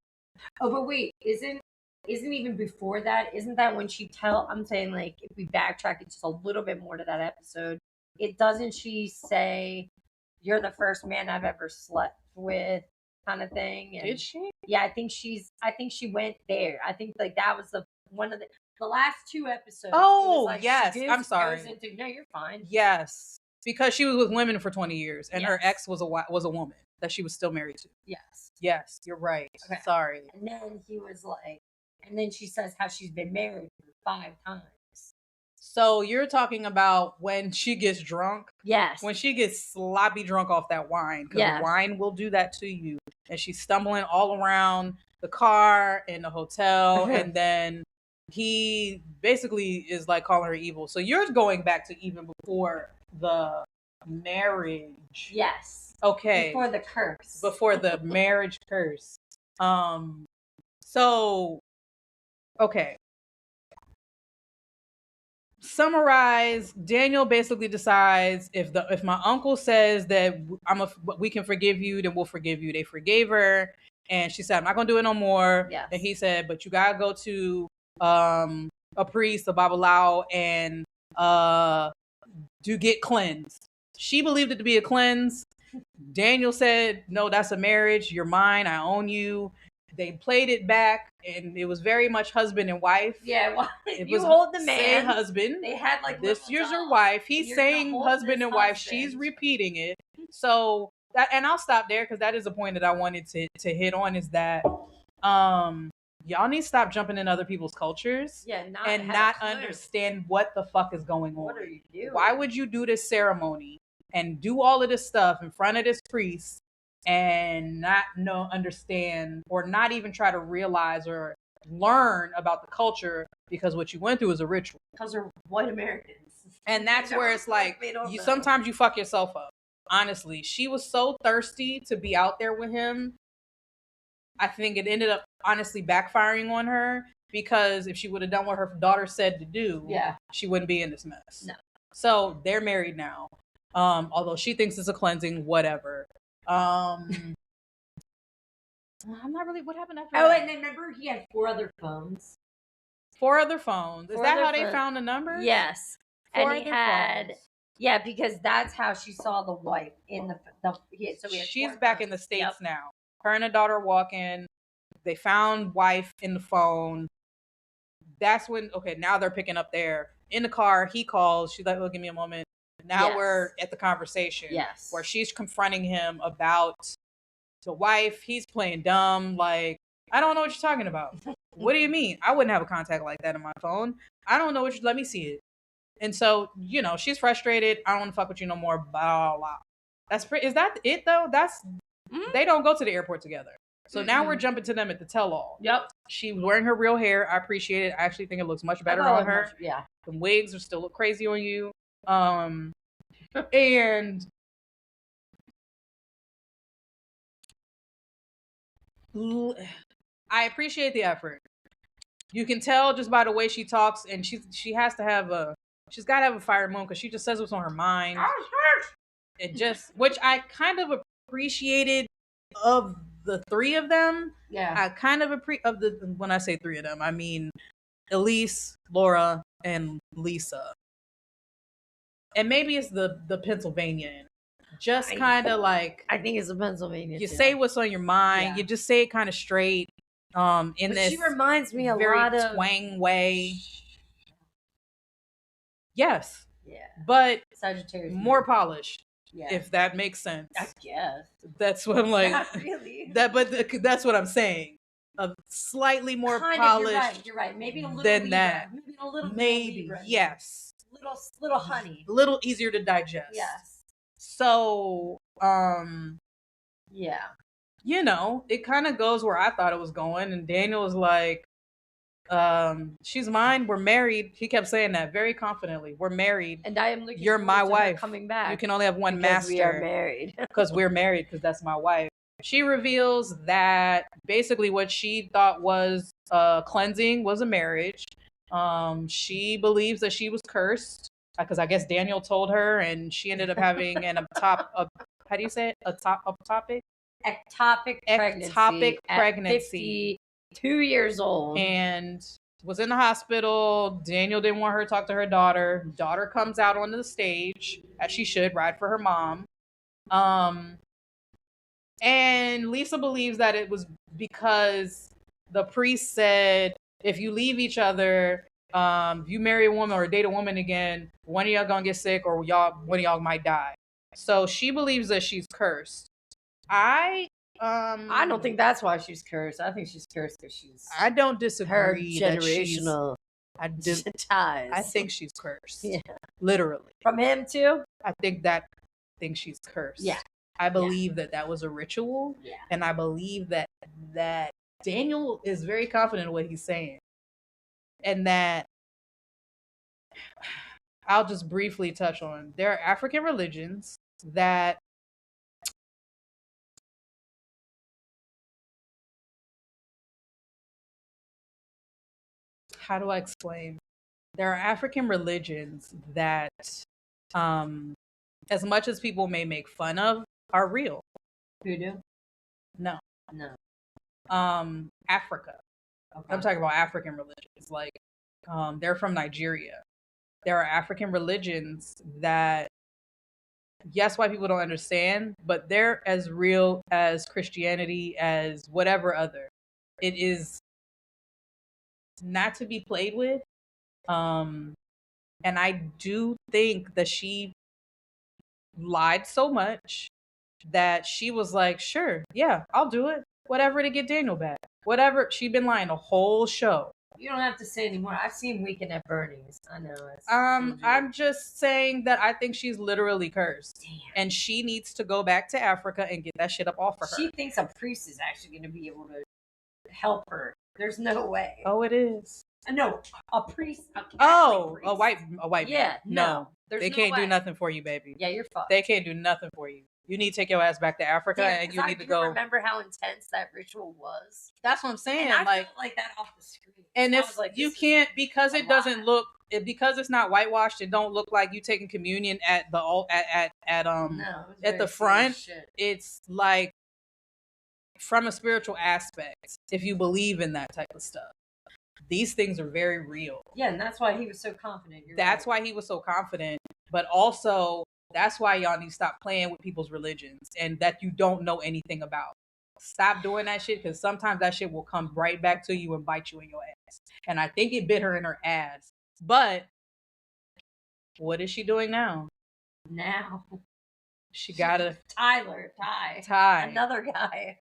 Oh, but wait, isn't even before that? Isn't that when I'm saying, like, if we backtrack it just a little bit more to that episode, doesn't she say, "You're the first man I've ever slept with," kind of thing? And, did she? Yeah, I think she went there. I think like that was one of the last two episodes. Oh, like, yes. I'm sorry. No, you're fine. Yes, because she was with women for 20 years, and her ex was a woman that she was still married to. Yes, you're right. Okay. Sorry. And then he was like, and then she says how she's been married 5 times. So you're talking about when she gets drunk? Yes. When she gets sloppy drunk off that wine. Because wine will do that to you. And she's stumbling all around the car and the hotel. And then he basically is like calling her evil. So you're going back to even before the marriage. Yes. Okay. Before the curse. Before the marriage curse. So, okay. Summarize. Daniel basically decides if my uncle says that we can forgive you, then we'll forgive you. They forgave her, And she said, I'm not going to do it no more. Yes. And he said, but you got to go to a priest, a babalao, and do get cleansed. She believed it to be a cleanse. Daniel said, no, that's a marriage. You're mine. I own you. They played it back, and it was very much husband and wife. Yeah, well, you hold the man. Say husband. They had like this year's your wife. He's saying husband and wife. She's repeating it. So that, and I'll stop there because that is a point that I wanted to hit on, is that y'all need to stop jumping in other people's cultures. Yeah, not understand what the fuck is going on. What are you doing? Why would you do this ceremony and do all of this stuff in front of this priest and not understand, or not even try to realize or learn about the culture, because what you went through is a ritual. Because they're white Americans. And that's where it's like, sometimes you fuck yourself up. Honestly, she was so thirsty to be out there with him. I think it ended up honestly backfiring on her, because if she would have done what her daughter said to do, she wouldn't be in this mess. No. So they're married now. Although she thinks it's a cleansing, whatever. I'm not really. What happened after that? Oh, and then remember he had 4 other phones. 4 other phones. Is that how they found the number? Yes. 4 and he had phones. Yeah, because that's how she saw the wife in the so she's back in the States now. Her and her daughter walk in. They found wife in the phone. That's when, okay, now they're picking up there. In the car, he calls. She's like, oh, give me a moment. Now we're at the conversation. Yes. Where she's confronting him about the wife. He's playing dumb. Like, I don't know what you're talking about. What do you mean? I wouldn't have a contact like that in my phone. I don't know let me see it. And so, she's frustrated. I don't want to fuck with you no more. Blah, blah. Is that it though? They don't go to the airport together. So now we're jumping to them at the tell-all. Yep. She's wearing her real hair. I appreciate it. I actually think it looks much better on her. Yeah. The wigs are still look crazy on you. And I appreciate the effort. You can tell just by the way she talks, and she has to have she's got to have a fire moon, because she just says what's on her mind. It just, which I kind of appreciated of the 3 of them. Yeah. I kind of when I say 3 of them, I mean Elise, Laura, and Lisa. And maybe it's the Pennsylvania. Just kind of like, I think it's the Pennsylvania. You say what's on your mind. Yeah. You just say it kind of straight. She reminds me a very lot of twang way. Yes. Yeah. But Sagittarius more polished. Yeah. If that makes sense. I guess. That's what I'm like. Not really. That's what I'm saying. A slightly more polished. You're right. Maybe a little than Libra. that. Maybe a little Maybe. Libra. Yes. Little honey. A little easier to digest. Yes. So, yeah. It kind of goes where I thought it was going, and Daniel was like, she's mine, we're married. He kept saying that very confidently. We're married. And I am looking You're my wife. Coming back. You can only have one master. We are married. Because we're married, because that's my wife. She reveals that basically what she thought was cleansing was a marriage. She believes that she was cursed, because I guess Daniel told her, and she ended up having how do you say it? Ectopic pregnancy. 52 years old. And was in the hospital. Daniel didn't want her to talk to her daughter. Daughter comes out onto the stage, as she should, ride for her mom. And Lisa believes that it was because the priest said, if you leave each other, if you marry a woman or date a woman again, one of y'all gonna get sick, or one of y'all might die. So she believes that she's cursed. I don't think that's why she's cursed. I think she's cursed because she's. I don't disagree. Her generational ties. I think she's cursed. Yeah, literally. From him too. I think she's cursed. Yeah. I believe that was a ritual. Yeah. And I believe that Daniel is very confident in what he's saying, and that I'll just briefly touch on. There are African religions that how do I explain? There are African religions that, as much as people may make fun of, are real. Voodoo? No. Africa. Okay. I'm talking about African religions. Like, they're from Nigeria. There are African religions that, yes, white people don't understand, but they're as real as Christianity, as whatever other. It is not to be played with. And I do think that she lied so much that she was like, sure, yeah, I'll do it. Whatever to get Daniel back. Whatever. She'd been lying the whole show. You don't have to say anymore. I've seen Weekend at Bernie's. I know. I'm just saying that I think she's literally cursed. Damn. And she needs to go back to Africa and get that shit up off of her. She thinks a priest is actually going to be able to help her. There's no way. Oh, it is. No, a priest. A Catholic priest. a white. Yeah, no. They no can't way. do nothing for you, baby. Yeah, you're fucked. They can't do nothing for you. You need to take your ass back to Africa, and you need to go. Remember how intense that ritual was? That's what I'm saying. And I felt like that off the screen. And if you can't, because it doesn't look, because it's not whitewashed, it don't look like you taking communion at the at the front. It's like from a spiritual aspect, if you believe in that type of stuff. These things are very real. Yeah, and that's why he was so confident. That's why he was so confident. But also, that's why y'all need to stop playing with people's religions and that you don't know anything about. Stop doing that shit, because sometimes that shit will come right back to you and bite you in your ass. And I think it bit her in her ass. But what is she doing now? Now she got a Ty, another guy,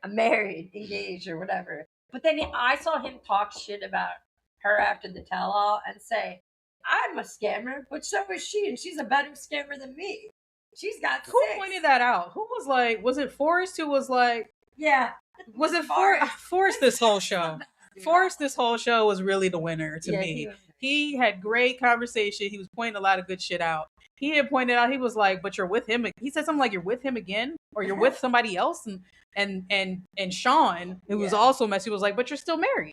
married, engaged, or whatever. But then I saw him talk shit about her after the tell-all and say, I'm a scammer, but so is she, and she's a better scammer than me. She's got Who pointed that out? Who was like, was it Forrest who was like... Yeah. Was it Forrest this whole show? Forrest this whole show was really the winner to me. He had great conversation. He was pointing a lot of good shit out. He had pointed out, he was like, but you're with him. He said something like, you're with him again? Or you're with somebody else? And Sean, who was also messy, was like, but you're still married.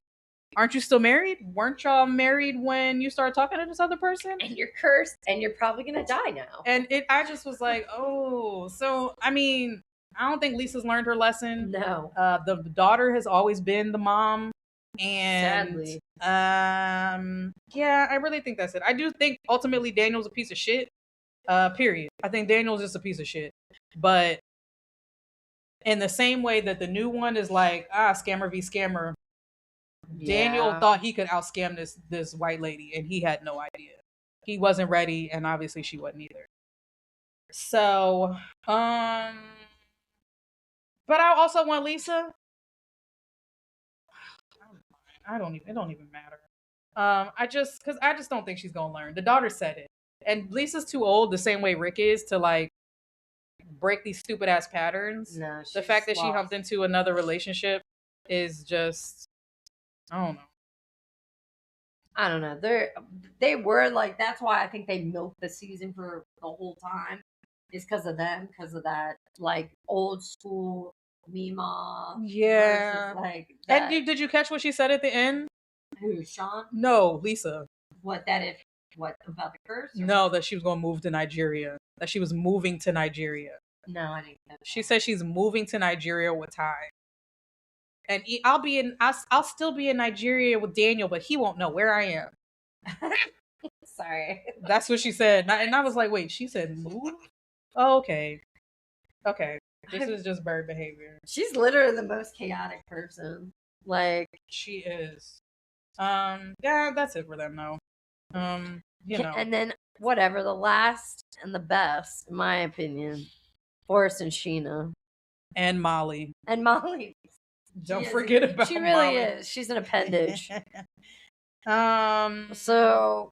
Aren't you still married? Weren't y'all married when you started talking to this other person? And you're cursed, and you're probably gonna die now. And I just was like, oh. So, I mean, I don't think Lisa's learned her lesson. No. The daughter has always been the mom. And sadly. Yeah, I really think that's it. I do think ultimately Daniel's a piece of shit. Period. I think Daniel's just a piece of shit. But in the same way that the new one is like, scammer v scammer, Daniel thought he could outscam this white lady, and he had no idea. He wasn't ready, and obviously she wasn't either. So, but I also want Lisa. It don't even matter. I just don't think she's gonna learn. The daughter said it, and Lisa's too old, the same way Rick is, to like break these stupid ass patterns. No, the fact that she humped into another relationship is just, I don't know. They were like, that's why I think they milked the season for the whole time. It's because of them, because of that like old school Mima. Yeah. Like that. And did you catch what she said at the end? Who, Sean? No, Lisa. What about the curse? No, that she was going to move to Nigeria. That she was moving to Nigeria. No, I didn't know that. She said she's moving to Nigeria with Ty. And I'll still be in Nigeria with Daniel, but he won't know where I am. Sorry. That's what she said. And I was like, wait, she said move? Oh, okay. Okay. This is just bird behavior. She's literally the most chaotic person. Like, she is. Yeah, that's it for them though. You know. And then whatever, the last and the best, in my opinion, Forrest and Sheena. And Molly. Don't forget about Molly. She really is. She's an appendage. So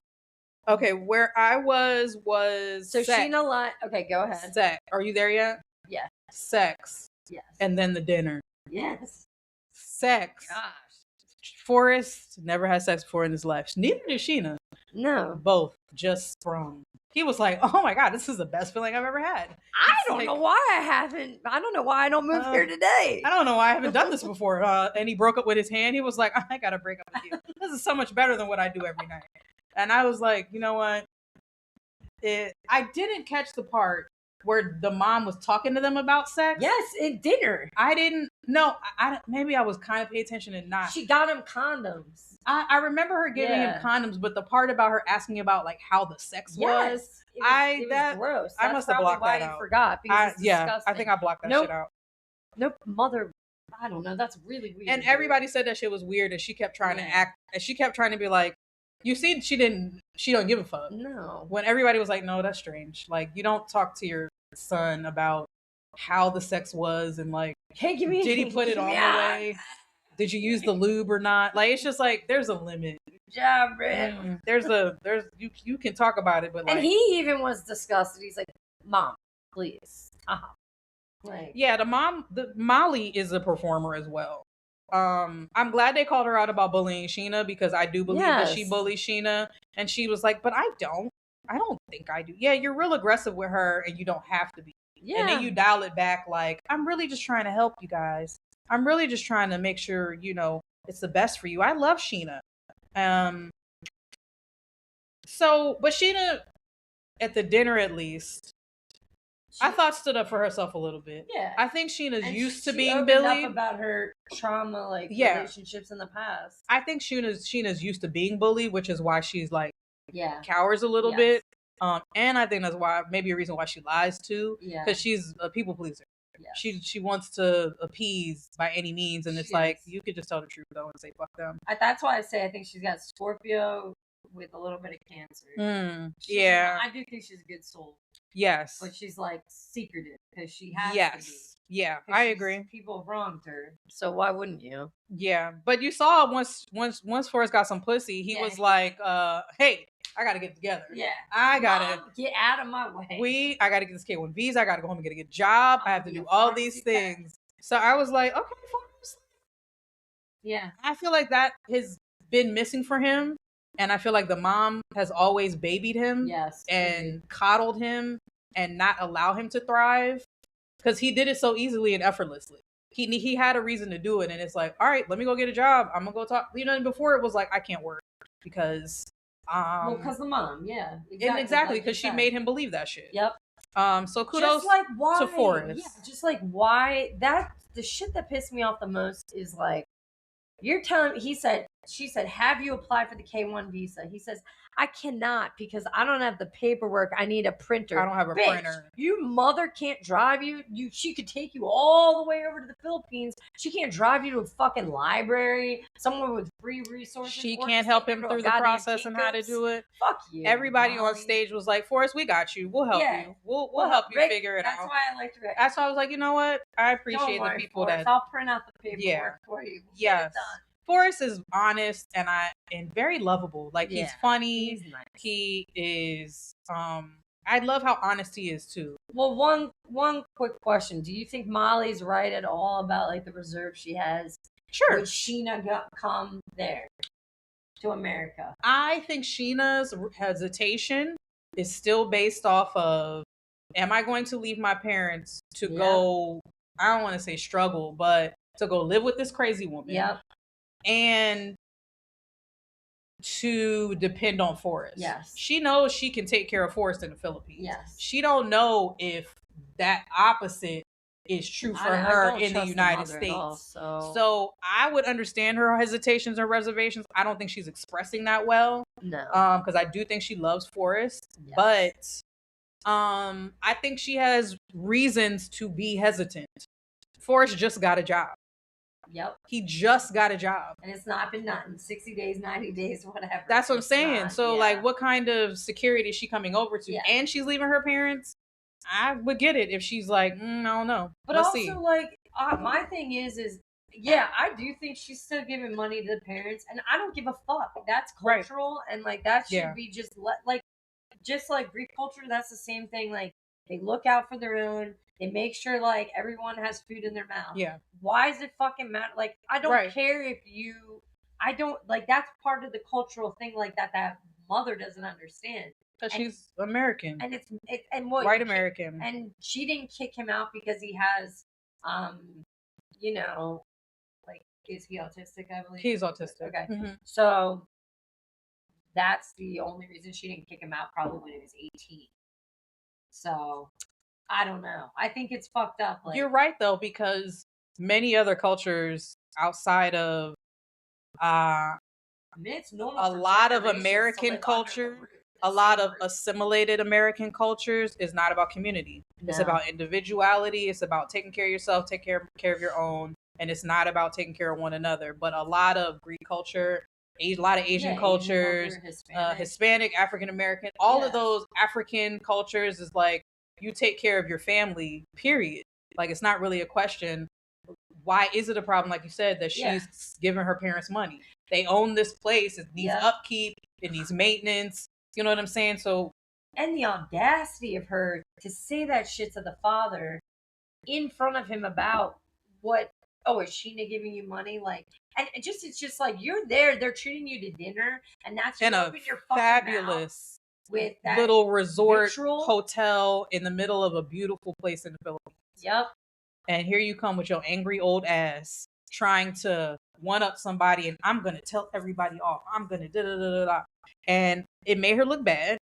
okay, where I was so sex. Sheena okay, go ahead. Sex. Are you there yet? Yeah. Sex. Yes. And then the dinner. Yes. Sex. Gosh. Forrest never had sex before in his life. Neither did Sheena. No. Both just sprung. He was like, oh my God, this is the best feeling I've ever had. I don't know why I haven't. I don't know why I don't move here today. I don't know why I haven't done this before. And he broke up with his hand. He was like, I got to break up with you. This is so much better than what I do every night. And I was like, you know what? I didn't catch the part where the mom was talking to them about sex? Yes, in dinner. I didn't know. Maybe I was kind of paying attention and not. She got him condoms. I remember her giving him condoms, but the part about her asking about like how the sex was, it was gross. I must have blocked that out. Forgot because it's disgusting. I think I blocked that shit out. Nope, mother. I don't know. That's really weird. And everybody said that shit was weird, and she kept trying to act, and she kept trying to be like, you see, she don't give a fuck. No. When everybody was like, no, that's strange. Like, you don't talk to your son about how the sex was and like, hey, did he put it on the way? Did you use the lube or not? Like, it's just like there's a limit. Yeah, man. You can talk about it, but like, and he even was disgusted. He's like, Mom, please. Like, yeah, the Molly is a performer as well. I'm glad they called her out about bullying Sheena, because I do believe that she bullied Sheena, and she was like, but I don't think I do. Yeah, you're real aggressive with her, and you don't have to be. Yeah. And then you dial it back like, I'm really just trying to help you guys. I'm really just trying to make sure, you know, it's the best for you. I love Sheena. So, but Sheena, at the dinner at least, I thought stood up for herself a little bit. Yeah. I think Sheena's used to being opened bullied. Up about her trauma, like relationships in the past. I think Sheena's used to being bullied, which is why she's like cowers a little bit. And I think that's why, maybe a reason why she lies too. Yeah. Because she's a people pleaser. Yes. She wants to appease by any means, and it's like, you could just tell the truth though and say fuck them. That's why I say I think she's got Scorpio with a little bit of Cancer. I do think she's a good soul. Yes, but she's like secretive because she has to be. Yeah, I agree. People wronged her, so why wouldn't you? Yeah, but you saw once Forrest got some pussy, he was like, "Hey, I gotta get together. Yeah, I gotta get out of my way. I gotta get this K1 visa. I gotta go home and get a good job. I have to do all these things." So I was like, "Okay, Forrest." Yeah, I feel like that has been missing for him, and I feel like the mom has always babied him, and coddled him, and not allow him to thrive. Because he did it so easily and effortlessly. He had a reason to do it, and it's like, all right, let me go get a job. I'm gonna go talk. You know, and before it was like, I can't work because because the mom, exactly, because she made him believe that shit. Yep. So kudos to Forrest. Yeah, just like why the shit that pissed me off the most is like, you're telling. She said, have you applied for the K1 visa? He says, I cannot because I don't have the paperwork. I need a printer. I don't have a printer. Your mother can't drive you. She could take you all the way over to the Philippines. She can't drive you to a fucking library, somewhere with free resources. She can't help him through the process and how to do it. Fuck you. Everybody on stage was like, Forrest, we got you. We'll help you. We'll help you figure it out. That's why I liked Rick. That's why I was like, you know what? I appreciate the people that I'll print out the paperwork for you. Yes. Forrest is honest and very lovable. Like, he's funny. He's nice. He is I love how honest he is too. Well, one quick question. Do you think Molly's right at all about like the reserve she has? Sure. Would Sheena come there to America? I think Sheena's hesitation is still based off of, am I going to leave my parents to go, I don't want to say struggle, but to go live with this crazy woman? Yep. And to depend on Forrest. Yes. She knows she can take care of Forrest in the Philippines. Yes. She don't know if that opposite is true for her in the United States. So I would understand her hesitations or reservations. I don't think she's expressing that well. No. Because I do think she loves Forrest. Yes. But I think she has reasons to be hesitant. Forrest just got a job. Yep. He just got a job. And it's not been nothing. 60 days, 90 days, whatever. That's what I'm saying. So, like, what kind of security is she coming over to? Yeah. And she's leaving her parents? I would get it if she's like, I don't know. But Let's see. Like, my thing is, I do think she's still giving money to the parents. And I don't give a fuck. That's cultural. Right. And, like, that should be just like Greek culture. That's the same thing. Like, they look out for their own. They make sure, like, everyone has food in their mouth. Yeah. Why does it fucking matter? Like, I don't care if I don't, like, that's part of the cultural thing, like, that mother doesn't understand. Because she's American. And and what? White American. And she didn't kick him out because he has, you know, like, is he autistic, I believe? He's autistic. Okay. Mm-hmm. So, that's the only reason she didn't kick him out, probably when he was 18. So... I don't know. I think it's fucked up. Like, you're right though, because many other cultures outside of it's normal a for lot of generations to American live under the culture, roof, a the lot same of roof. assimilated American cultures is not about community. It's No. about individuality. It's about taking care of yourself, take care of your own, and it's not about taking care of one another. But a lot of Greek culture, a lot of Asian cultures, Hispanic, African American, all of those African cultures is like you take care of your family. Period. Like it's not really a question. Why is it a problem, like you said, that she's giving her parents money? They own this place. It needs upkeep. It needs maintenance. You know what I'm saying? So, and the audacity of her to say that shit to the father in front of him about what? Oh, is Sheena giving you money? Like, and it's just like you're there. They're treating you to dinner, and that's in a fabulous with that little resort vitriol hotel in the middle of a beautiful place in the Philippines. Yep. And here you come with your angry old ass trying to one up somebody, and I'm gonna tell everybody off. I'm gonna da da da da. And it made her look bad.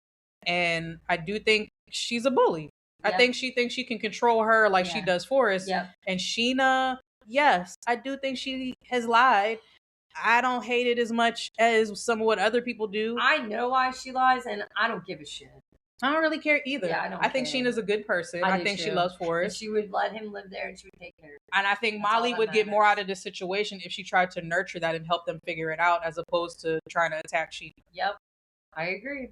And I do think she's a bully. I think she thinks she can control her like she does Forrest. Yep. And Sheena, yes, I do think she has lied. I don't hate it as much as some of what other people do. I know why she lies, and I don't give a shit. I don't really care either. Yeah, I think Sheena's a good person. I think she loves Forrest. And she would let him live there, and she would take care of him. And I think Molly would get more out of this situation if she tried to nurture that and help them figure it out, as opposed to trying to attack Sheena. Yep, I agree.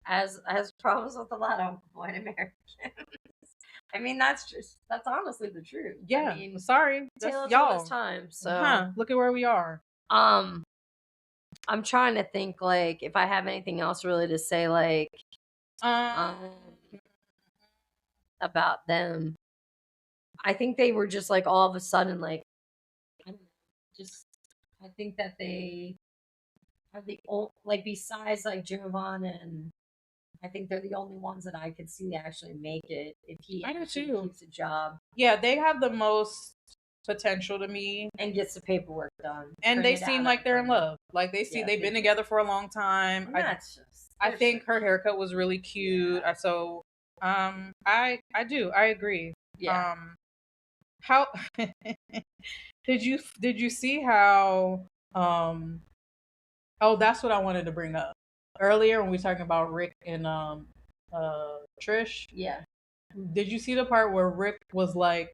As problems with a lot of white Americans. I mean, that's honestly the truth. Yeah, I mean, sorry, that's y'all. Time, so look at where we are. I'm trying to think like if I have anything else really to say like about them. I think they were just like all of a sudden like I don't know, just I think that they are the only, like besides like Jovan, and I think they're the only ones that I could see actually make it if he keeps a job. Yeah, they have the most potential to me and gets the paperwork done. And they seem like they're in love. Like they've been together for a long time. I think her haircut was really cute. So I agree. Yeah. How did you see how oh, that's what I wanted to bring up earlier when we were talking about Rick and Trish. Yeah. Did you see the part where Rick was like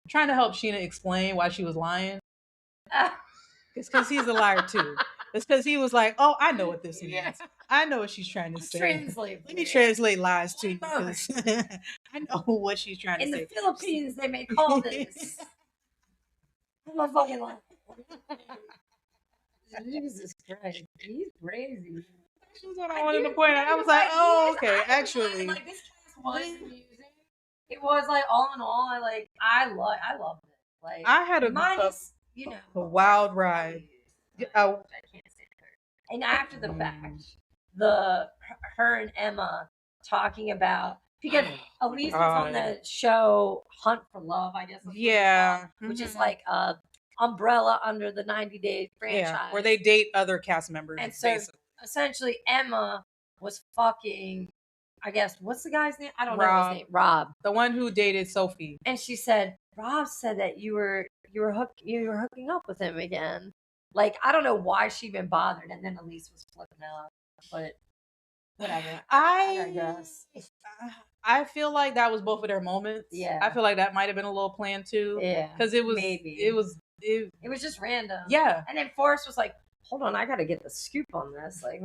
trying to help Sheena explain why she was lying? It's because he's a liar too. It's because he was like, "Oh, I know what this means. Yeah. I know what she's trying to say. Let me translate lies to you because I know what she's trying to say." In the Philippines, they may call this. I'm a fucking liar. Jesus Christ, he's crazy. That's what I wanted to point out. I was like, "Oh, okay, actually." Like this was amusing. It was like all in all, I loved it. Like I had a wild ride. I can't say her. And after the fact, her and Emma talking about because Elise was on the show Hunt for Love, I guess. Yeah, which is like a umbrella under the 90 Day franchise, where they date other cast members. And so essentially, Emma was fucking. I guess what's the guy's name? I don't know his name. Rob, the one who dated Sophie. And she said, Rob said that you were hooking up with him again. Like I don't know why she even bothered. And then Elise was flipping out, but whatever. I guess. I feel like that was both of their moments. Yeah. I feel like that might have been a little planned too. Yeah. Because it was just random. Yeah. And then Forrest was like, "Hold on, I got to get the scoop on this." Like,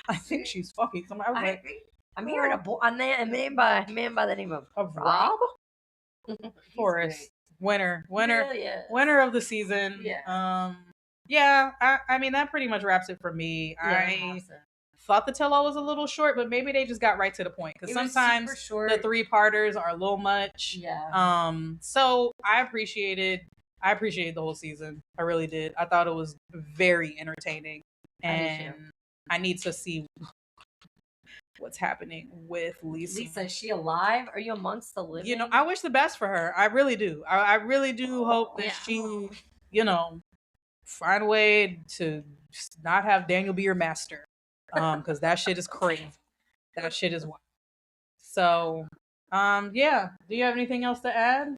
I think she's fucking somebody. I was like, I'm hearing a man by the name of Rob. Forrest, winner of the season. Yeah. Yeah. I mean that pretty much wraps it for me. I thought the tell-all was a little short, but maybe they just got right to the point because sometimes the 3-parters are a little much. Yeah. So I appreciated the whole season. I really did. I thought it was very entertaining, and I need to see what's happening with Lisa. Lisa, is she alive? Are you amongst the living? You know, I wish the best for her. I really do. I really do hope that she, find a way to just not have Daniel be your master. Because that shit is crazy. That shit is wild. So Yeah. Do you have anything else to add?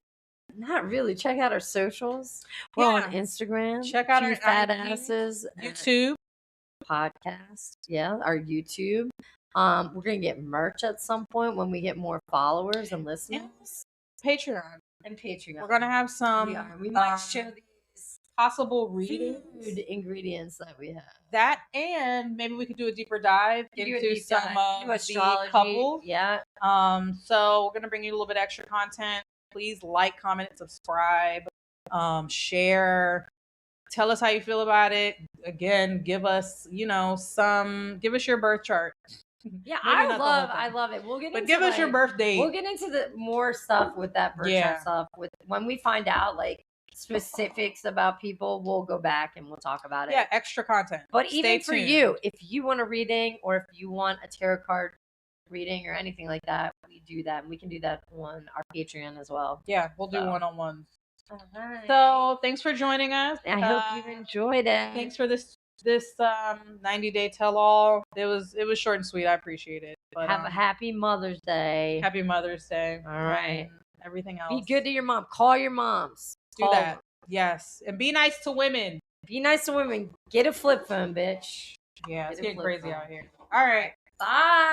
Not really. Check out our socials. We're on Instagram. Check out Two our fat IG, asses. YouTube podcast. Yeah, our YouTube. We're gonna get merch at some point when we get more followers and listeners. Patreon. And Patreon. We're gonna have some. We might show these possible readings, food ingredients that we have. That, and maybe we could do a deeper dive into some of the couples. Yeah. So we're gonna bring you a little bit extra content. Please like, comment, and subscribe. Share. Tell us how you feel about it. Again, give us, give us your birth chart. Yeah, I love it. We'll get into give us your birthday. We'll get into the more stuff with that birth chart stuff. When we find out like specifics about people, we'll go back and we'll talk about it. Yeah, extra content. But even for you, if you want a reading or if you want a tarot card reading or anything like that, we do that. And we can do that on our Patreon as well. Yeah, we'll do one-on-ones. Right. So thanks for joining us. I hope you enjoyed it. Thanks for this 90-day tell-all. It was short and sweet. I appreciate it. But, have a happy Mother's Day. Happy Mother's Day. All right. Everything else. Be good to your mom. Call your moms. Do that. Yes. And be nice to women. Be nice to women. Get a flip phone, bitch. Yeah, it's getting crazy out here. All right. Bye.